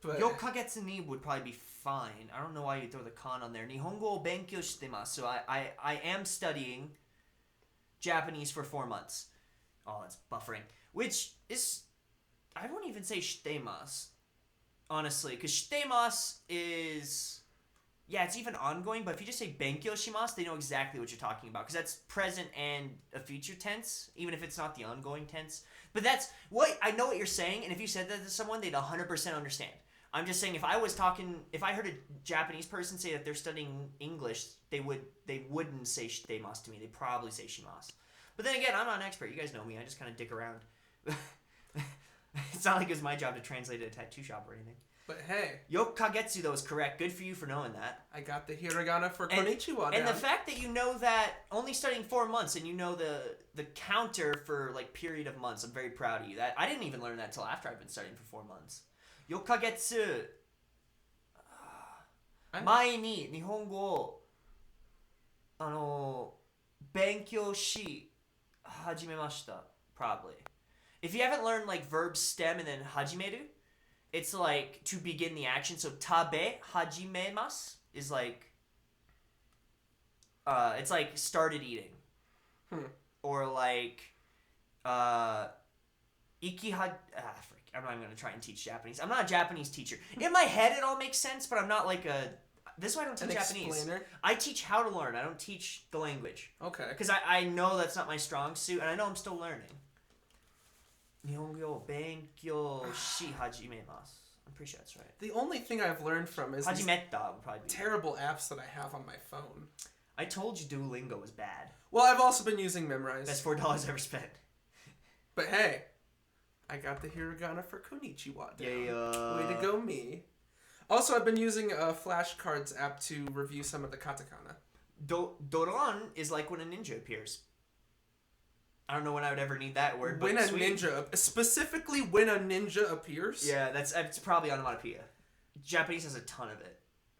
But 4ヶ月 ni would probably be fine. I don't know why you throw the con on there. 日本語を勉強してます. So I am studying Japanese for 4 months. Oh, it's buffering. Which is... I won't even say してます. Honestly. Because してます is... Yeah, it's even ongoing, but if you just say 勉強します, they know exactly what you're talking about. Because that's present and a future tense, even if it's not the ongoing tense. But that's what... I know what you're saying, and if you said that to someone, they'd 100% understand. I'm just saying, if I heard a Japanese person say that they're studying English, they wouldn't say してます to me. They'd probably say します. But then again, I'm not an expert. You guys know me. I just kind of dick around. It's not like it was my job to translate at a tattoo shop or anything. But hey, 4ヶ月 though is correct. Good for you for knowing that. I got the hiragana for konnichiwa down. And the fact that you know that only studying 4 months and you know the counter for like period of months, I'm very proud of you. That I didn't even learn that until after I've been studying for 4 months. 4ヶ月前に日本語を勉強し始めました probably. If you haven't learned like verb stem and then 始める, it's like to begin the action. So 食べ始めます is like it's like started eating. Or like frick. I'm not even going to try and teach Japanese. I'm not a Japanese teacher. In my head it all makes sense, but I'm not like a... This is why I don't teach Japanese. Explainer? I teach how to learn. I don't teach the language. Okay. Because I know that's not my strong suit, and I know I'm still learning. 日本語を勉強し始めます. I'm pretty sure that's right. The only thing I've learned from is 始めた would probably be... terrible apps that I have on my phone. I told you Duolingo was bad. Well, I've also been using Memrise. Best $4 ever spent. But hey, I got the hiragana for konnichiwa down. Yeah. Way to go, me. Also, I've been using a flashcards app to review some of the katakana. Doron is like when a ninja appears. I don't know when I would ever need that word. But When a ninja, specifically when a ninja appears? Yeah, it's probably onomatopoeia. Japanese has a ton of it.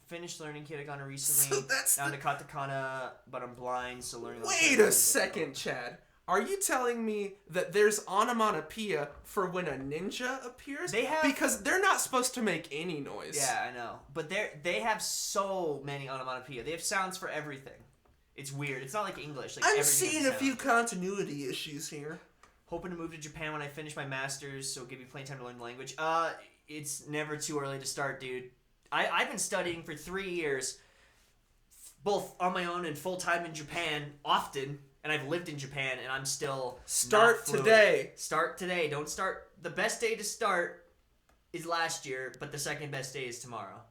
Finished learning hiragana recently. So that's down to katakana, but I'm blind, so learning... Wait a second, Chad. Are you telling me that there's onomatopoeia for when a ninja appears? They have... Because they're not supposed to make any noise. Yeah, I know. But they have so many onomatopoeia. They have sounds for everything. It's weird. It's not like English. Like I'm seeing a few continuity issues here. Hoping to move to Japan when I finish my master's, so give me plenty of time to learn the language. It's never too early to start, dude. I've been studying for 3 years, both on my own and full-time in Japan, often, and I've lived in Japan, and I'm still Start today. Start today. Don't start. The best day to start is last year, but the second best day is tomorrow.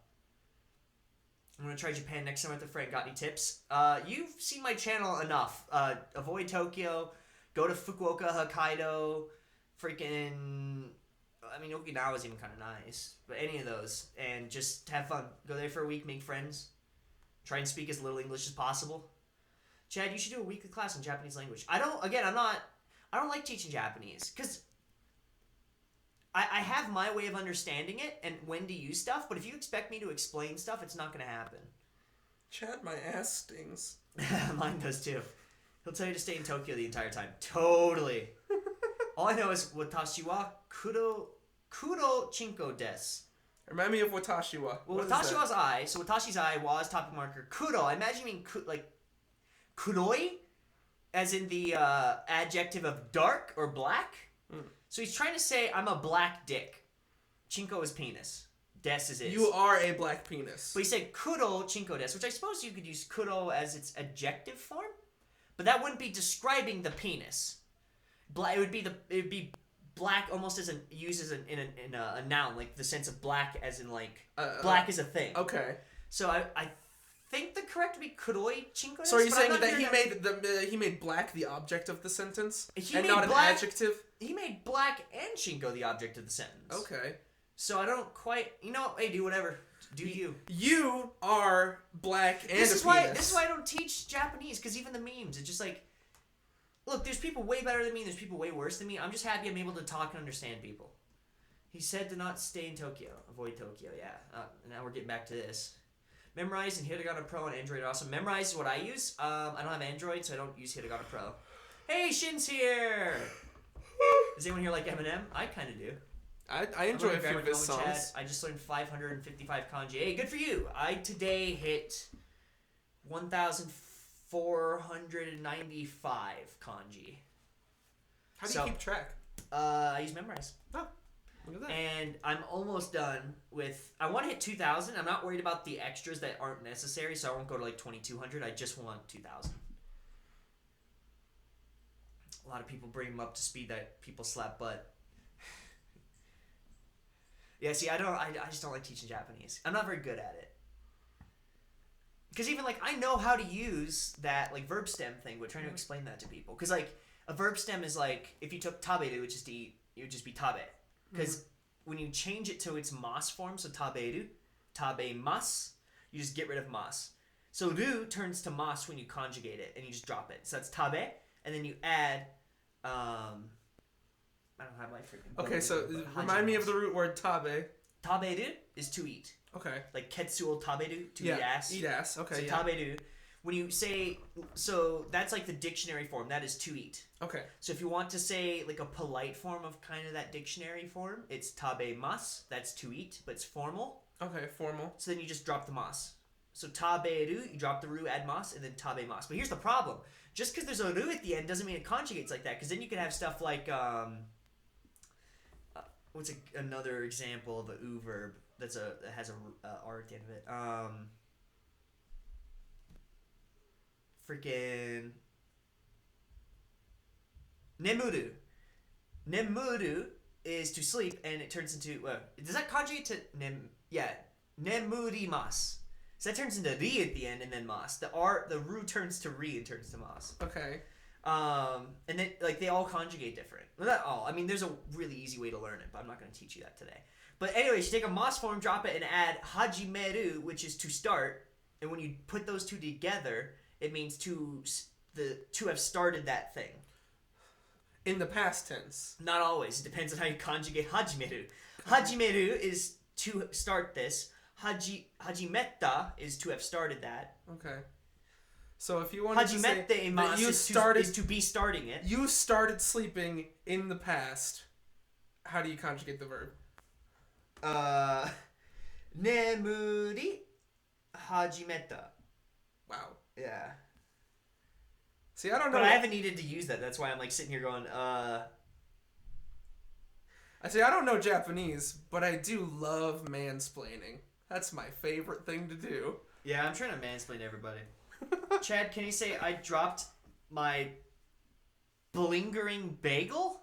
I'm going to try Japan next time with a friend. Got any tips? You've seen my channel enough. Avoid Tokyo. Go to Fukuoka, Hokkaido. Freaking... I mean, Okinawa is even kind of nice. But any of those. And just have fun. Go there for a week. Make friends. Try and speak as little English as possible. Chad, you should do a weekly class on Japanese language. I don't like teaching Japanese. Because... I have my way of understanding it and when to use stuff, but if you expect me to explain stuff, it's not going to happen. Chad, my ass stings. Mine does too. He'll tell you to stay in Tokyo the entire time. Totally. All I know is watashi wa kuro chinko desu. Remind me of watashi wa. Well, watashi wa's I, so watashi's I, wa is topic marker. Kuro, I imagine you mean like kuroi, as in the adjective of dark or black. So he's trying to say, I'm a black dick. Chinko is penis. Des is is. You are a black penis. But he said kuro chinko des, which I suppose you could use kuro as its adjective form. But that wouldn't be describing the penis. It would be black almost as in a noun, like the sense of black as in like black is a thing. Okay. So I think the correct would be kuroi chinko des. So are you saying that he made black the object of the sentence and not an adjective? He made black and chinko the object of the sentence. Okay. So I don't quite... You know, hey, do whatever. Do you. You are black and this a is penis. This is why I don't teach Japanese, because even the memes, it's just like... Look, there's people way better than me, there's people way worse than me. I'm just happy I'm able to talk and understand people. He said to not stay in Tokyo. Avoid Tokyo, yeah. Now we're getting back to this. Memrise and Hiragana Pro on Android are awesome. Memrise is what I use. I don't have Android, so I don't use Hiragana Pro. Hey, Shin's here! Does anyone here like Eminem? I kind of do. I enjoy a few of his songs. Chad. I just learned 555 kanji. Hey, good for you. I today hit 1,495 kanji. How do you keep track? I use Memrise. Oh, look at that. And I'm almost done with... I want to hit 2,000. I'm not worried about the extras that aren't necessary, so I won't go to like 2,200. I just want 2,000. A lot of people bring them up to speed that people slap butt. Yeah, see, I just don't like teaching Japanese. I'm not very good at it. Because even, like, I know how to use that, like, verb stem thing, but trying to explain that to people. Because, like, a verb stem is, like, if you took taberu, which is to eat, it would just be tabe. Because when you change it to its mas form, so taberu, tabemasu, you just get rid of mas. So ru turns to mas when you conjugate it, and you just drop it. So that's tabe, and then you add, I don't have my freaking... Okay, so remind me of the root word tabe. Taberu is to eat. Okay. Like ketsu o taberu, to eat ass. Eat ass, okay, so taberu. When you say... So that's like the dictionary form. That is to eat. Okay. So if you want to say like a polite form of kind of that dictionary form, it's tabemasu. That's to eat, but it's formal. Okay, formal. So then you just drop the mas. So taberu, you drop the ru, add mas, and then tabemasu. But here's the problem. Just because there's a ru at the end doesn't mean it conjugates like that. Because then you can have stuff like... what's another example of a u verb that has a r at the end of it? Freaking nemuru. Nemuru is to sleep, and it turns into does that conjugate to nemurimasu. So that turns into ri at the end, and then mas. The ru turns to ri and turns to mas. Okay. And then like they all conjugate different. Well, not all. I mean, there's a really easy way to learn it, but I'm not going to teach you that today. But anyways, you take a mas form, drop it, and add hajimeru, which is to start. And when you put those two together, it means to have started that thing. In the past tense. Not always. It depends on how you conjugate hajimeru. Hajimeru is to start this. Hajimetta is to have started that. Okay. So if you wanted to say that is to be starting it. You started sleeping in the past. How do you conjugate the verb? Nemuri hajimetta. Wow. Yeah. See, I don't know. But I haven't needed to use that. That's why I'm like sitting here going, I say I don't know Japanese, but I do love mansplaining. That's my favorite thing to do. Yeah, I'm trying to mansplain everybody. Chad, can you say I dropped my blingering bagel?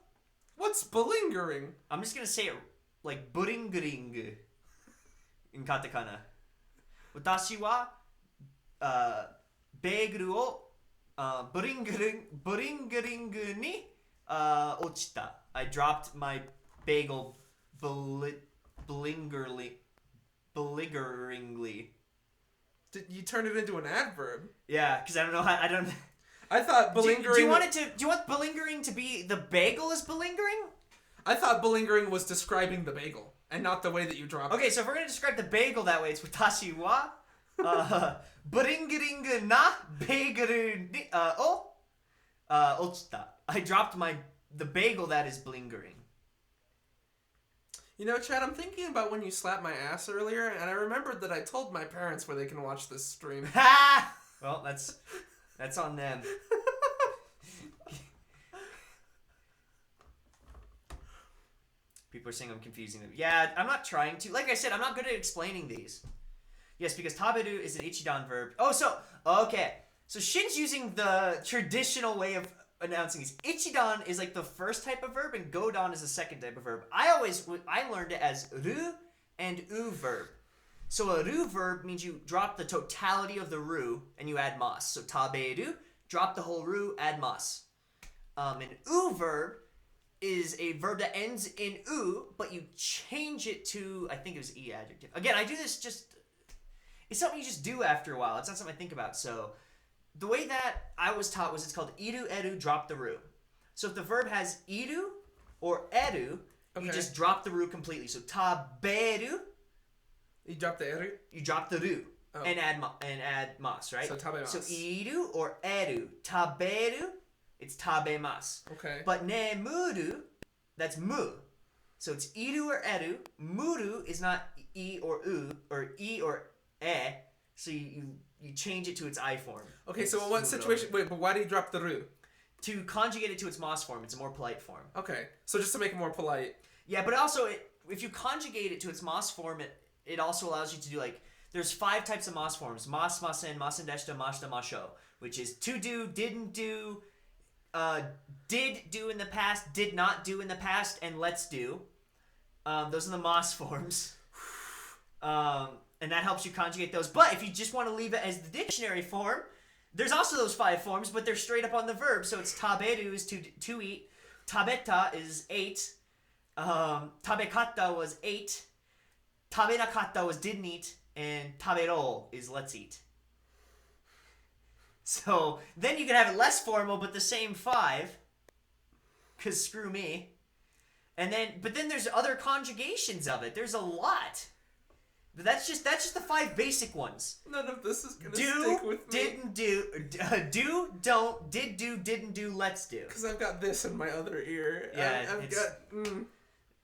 What's blingering? I'm just gonna say it like buringering in katakana. Watashi wa bagel o buringering ni ochita. I dropped my bagel blingeringly. You turned it into an adverb. Yeah, because I don't know how. I thought belingering. Do you want belingering to be the bagel is belingering? I thought belingering was describing the bagel and not the way that you drop it. Okay, so if we're gonna describe the bagel that way, it's watashi wa belingering na bagel o ochita. I dropped the bagel that is belingering. You know, Chad, I'm thinking about when you slapped my ass earlier, and I remembered that I told my parents where they can watch this stream. Ha! Well, that's on them. People are saying I'm confusing them. Yeah, I'm not trying to. Like I said, I'm not good at explaining these. Yes, because taberu is an ichidan verb. Oh, okay. So Shin's using the traditional way of announcing these. Ichidan is like the first type of verb, and godan is the second type of verb. I learned it as ru and u verb. So a ru verb means you drop the totality of the ru and you add mas. So taberu, drop the whole ru, add mas. An u verb is a verb that ends in u, but you change it to, I think it was e adjective. Again, I do this it's something you just do after a while. It's not something I think about. So the way that I was taught was it's called iru, eru, drop the ru. So if the verb has iru or eru, you just drop the ru completely. So taberu. You drop the eru? You drop the ru and add mas, right? So tabemasu. So iru or eru. Taberu, it's tabemasu. Okay. But nemuru That's mu. So it's iru or eru. Muru is not I or u, or I or e. So you change it to its I form. Okay, so in what situation... Wait, but why do you drop the ru? To conjugate it to its mas form. It's a more polite form. Okay, so just to make it more polite. Yeah, but also, if you conjugate it to its mas form, it also allows you to do, like... There's 5 types of mas forms. Mas, masen, masendeshta, mashta, masho. Which is to do, didn't do, did do in the past, did not do in the past, and let's do. Those are the mas forms. And that helps you conjugate those. But if you just want to leave it as the dictionary form, there's also those 5 forms, but they're straight up on the verb. So it's taberu is to eat, tabeta is ate, tabekata was ate, tabenakata was didn't eat, and tabero is let's eat. So then you can have it less formal, but the same 5, because screw me. But then there's other conjugations of it. There's a lot. But that's just the 5 basic ones. None of this is gonna stick with me. Didn't do, do, don't, did do, didn't do, let's do. Because I've got this in my other ear. Yeah, I've got.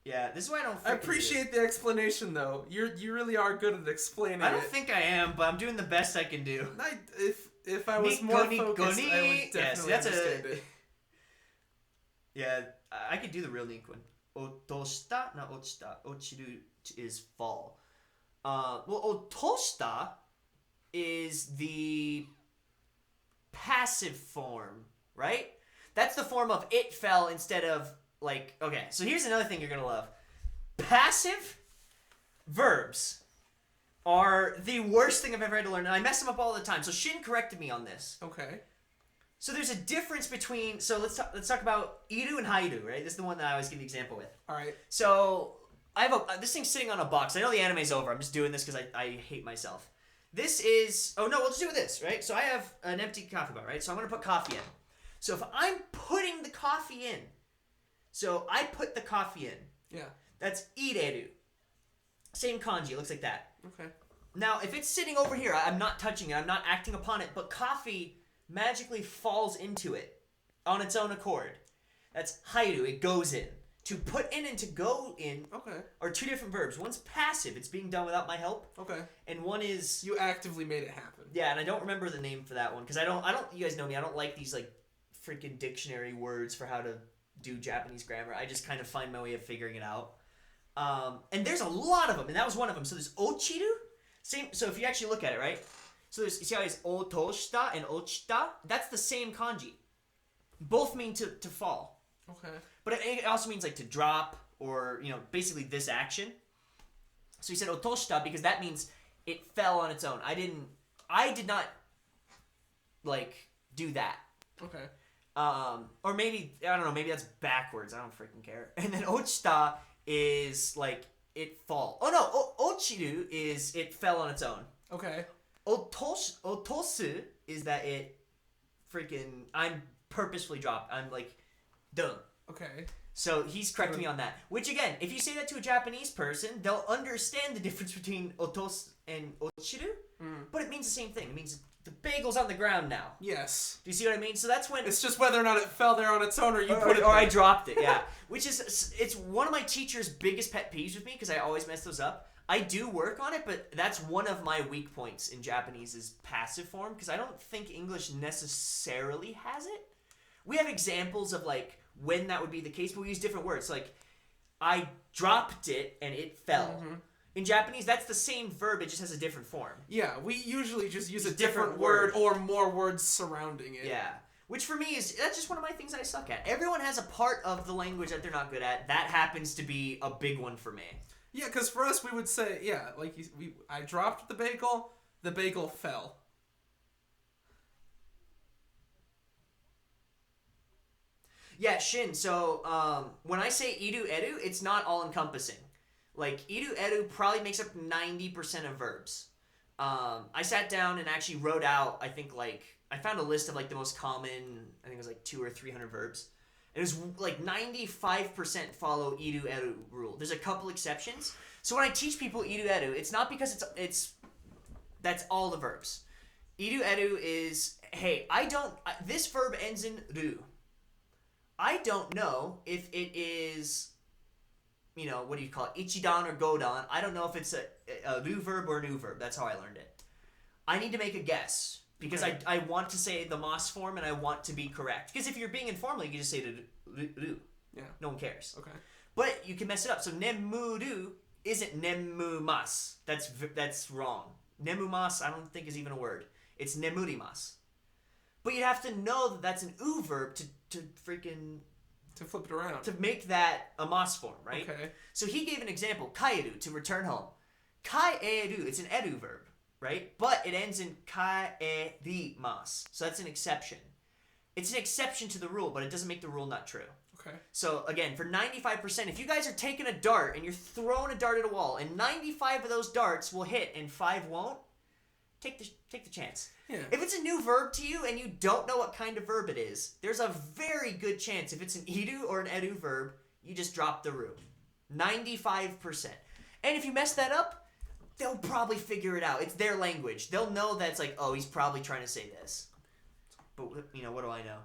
Yeah, this is why I don't. I appreciate the explanation, though. You really are good at explaining it. I don't think I am, but I'm doing the best I can do. If I was more focused, I would definitely understand it. Yeah, I could do the real neat one. Otoshita, not ochita. Ochiru is fall. Well, otoshita is the passive form, right? That's the form of it fell instead of, like, okay, so here's another thing you're going to love. Passive verbs are the worst thing I've ever had to learn, and I mess them up all the time. So Shin corrected me on this. Okay. So there's a difference between, so let's talk about iru and hairu, right? This is the one that I always give the example with. All right. So I have this thing's sitting on a box. I know the anime's over. I'm just doing this because I hate myself. This is, oh no, we'll just do this, right? So I have an empty coffee bar, right? So I'm going to put coffee in. So if I'm putting the coffee in, so I put the coffee in. Yeah. That's ireru. Same kanji, it looks like that. Okay. Now, if it's sitting over here, I'm not touching it, I'm not acting upon it, but coffee magically falls into it on its own accord. That's hairu, it goes in. To put in and to go in are 2 different verbs. One's passive, it's being done without my help. Okay. And one is... You actively made it happen. Yeah, and I don't remember the name for that one, because I don't, you guys know me, I don't like these, like, freaking dictionary words for how to do Japanese grammar. I just kind of find my way of figuring it out. And there's a lot of them, and that was one of them. So there's ochiru. Same. So if you actually look at it, right? So there's, you see how it's otoshita and ochita? That's the same kanji. Both mean to fall. Okay. But it also means like to drop or, you know, basically this action. So he said otoshita because that means it fell on its own. I did not like do that. Okay. Or maybe, I don't know, maybe that's backwards. I don't freaking care. And then ochita is like it fall. Oh no, ochiru is it fell on its own. Okay. Otosu is that it freaking, I'm purposefully dropped. I'm like, done. Okay. So he's correcting me on that. Which again, if you say that to a Japanese person, they'll understand the difference between otos and ochiru. But it means the same thing. It means the bagel's on the ground now. Yes. Do you see what I mean? So that's when... It's just whether or not it fell there on its own or you put it there. Or I dropped it, yeah. Which is... It's one of my teacher's biggest pet peeves with me because I always mess those up. I do work on it, but that's one of my weak points in Japanese is passive form because I don't think English necessarily has it. We have examples of, like, when that would be the case, but we use different words. Like, I dropped it and it fell. Mm-hmm. In Japanese, that's the same verb, it just has a different form. Yeah, we usually just use a different word or more words surrounding it. Yeah. Which for me that's just one of my things I suck at. Everyone has a part of the language that they're not good at. That happens to be a big one for me. Yeah, because for us, we would say, yeah, like, I dropped the bagel fell. Yeah, Shin, so when I say iru eru, it's not all-encompassing. Like, iru eru probably makes up 90% of verbs. I sat down and actually wrote out, I think, like, I found a list of, like, the most common, I think it was, like, 200 or 300 verbs. It was, like, 95% follow iru eru rule. There's a couple exceptions. So when I teach people iru eru, it's not because that's all the verbs. Iru eru is, hey, this verb ends in ru. I don't know if it is, what do you call it, ichidan or godan. I don't know if it's a ru verb or a nu verb. That's how I learned it. I need to make a guess because Okay. I want to say the mas form and I want to be correct. Because if you're being informal, you can just say the ru. Yeah. No one cares. Okay. But you can mess it up. So nemuru isn't nemumas. That's wrong. Nemumas I don't think is even a word. It's nemurimas. But you have to know that that's an u verb to freaking... To flip it around. To make that a mas form, right? Okay. So he gave an example. Kaeru, to return home. Kaeru, it's an eru verb, right? But it ends in kaerimas. So that's an exception. It's an exception to the rule, but it doesn't make the rule not true. Okay. So again, for 95%, if you guys are taking a dart and you're throwing a dart at a wall, and 95 of those darts will hit and 5 won't, take the chance. Yeah. If it's a new verb to you and you don't know what kind of verb it is, there's a very good chance if it's an iru or an eru verb, you just drop the ru. 95%. And if you mess that up, they'll probably figure it out. It's their language. They'll know that it's like, oh, he's probably trying to say this. But, what do I know?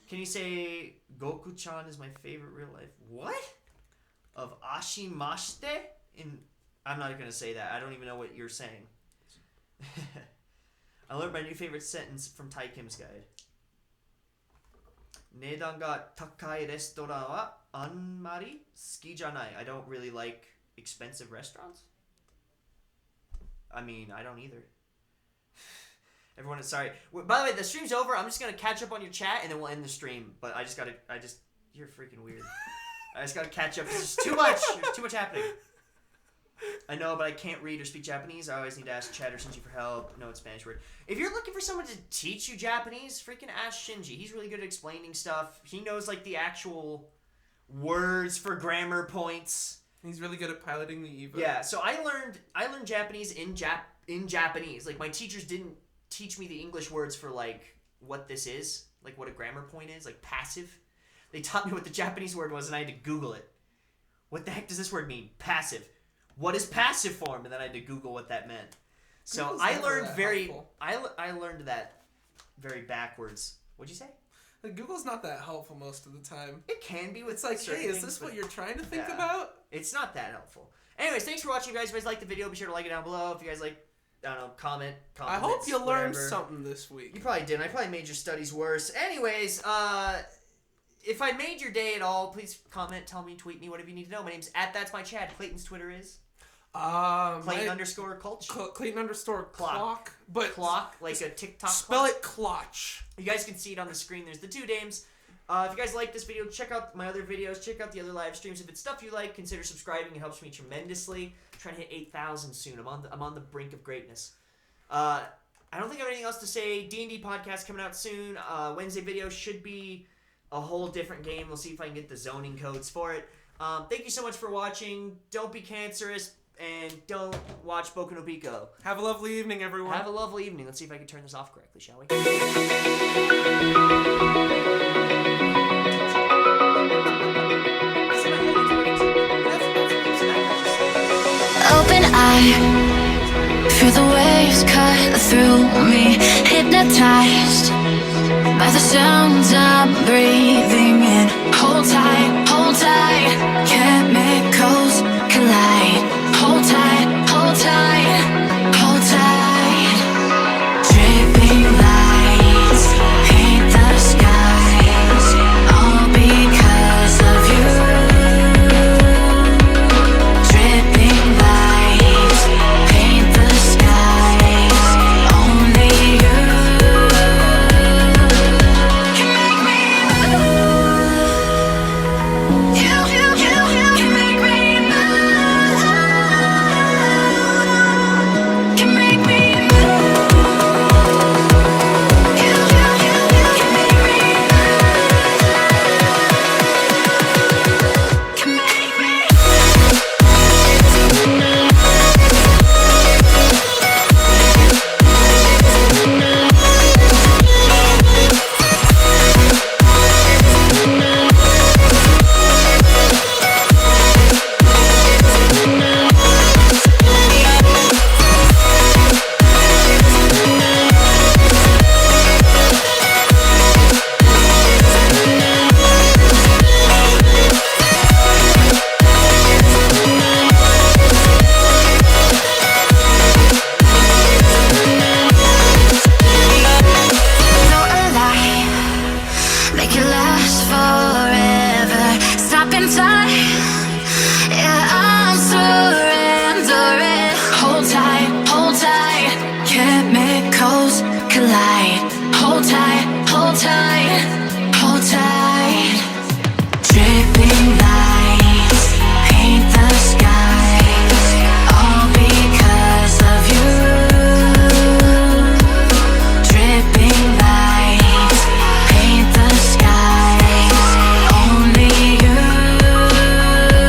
Can you say, Goku-chan is my favorite real life? What? Of ashimashite? I'm not going to say that. I don't even know what you're saying. I learned my new favorite sentence from Tai Kim's guide. Nedan ga takai restoran wa anmari suki janai. I don't really like expensive restaurants. I mean, I don't either. Everyone is sorry. By the way, the stream's over. I'm just going to catch up on your chat and then we'll end the stream. But you're freaking weird. I just got to catch up. There's too much. There's too much happening. I know, but I can't read or speak Japanese. I always need to ask Chad or Shinji for help. No, it's Spanish word. If you're looking for someone to teach you Japanese, freaking ask Shinji. He's really good at explaining stuff. He knows, like, the actual words for grammar points. He's really good at piloting the Eva. Yeah, so I learned Japanese in Japanese. Like, my teachers didn't teach me the English words for, like, what this is. Like, what a grammar point is. Like, passive. They taught me what the Japanese word was, and I had to Google it. What the heck does this word mean? Passive. What is passive form? And then I had to Google what that meant. So Google's I never learned that very... helpful. I learned that very backwards. What'd you say? Like, Google's not that helpful most of the time. It can be with It's like, certain hey, is things, this but what you're trying to think yeah. about? It's not that helpful. Anyways, thanks for watching, guys. If you guys liked the video, be sure to like it down below. If you guys like, I don't know, comment. I hope you learned something this week. You probably didn't. I probably made your studies worse. Anyways, if I made your day at all, please comment, tell me, tweet me, whatever you need to know. My name's @That'sMyChad. Clayton's Twitter is Clayton underscore Kloch. Clayton underscore Kloch. But Kloch, like a TikTok. Spell it Kloch. You guys can see it on the screen. There's the two names. If you guys like this video, check out my other videos. Check out the other live streams. If it's stuff you like, consider subscribing. It helps me tremendously. I'm trying to hit 8,000 soon. I'm on the brink of greatness. I don't think I have anything else to say. D&D podcast coming out soon. Wednesday video should be a whole different game. We'll see if I can get the zoning codes for it. Thank you so much for watching. Don't be cancerous. And don't watch Boku no Pico. Have a lovely evening, everyone. Have a lovely evening. Let's see if I can turn this off correctly, shall we? Open eye, feel the waves cut through me. Hypnotized by the sounds I'm breathing in. Hold tight, chemicals collide. Hold tight, hold tight, hold tight. Dripping lights paint the skies, all because of you. Dripping lights paint the skies, only you can make me move. in tight. Yeah, I'm surrendering. Hold tight, hold tight. Chemicals collide. Hold tight, hold tight, hold tight. Dripping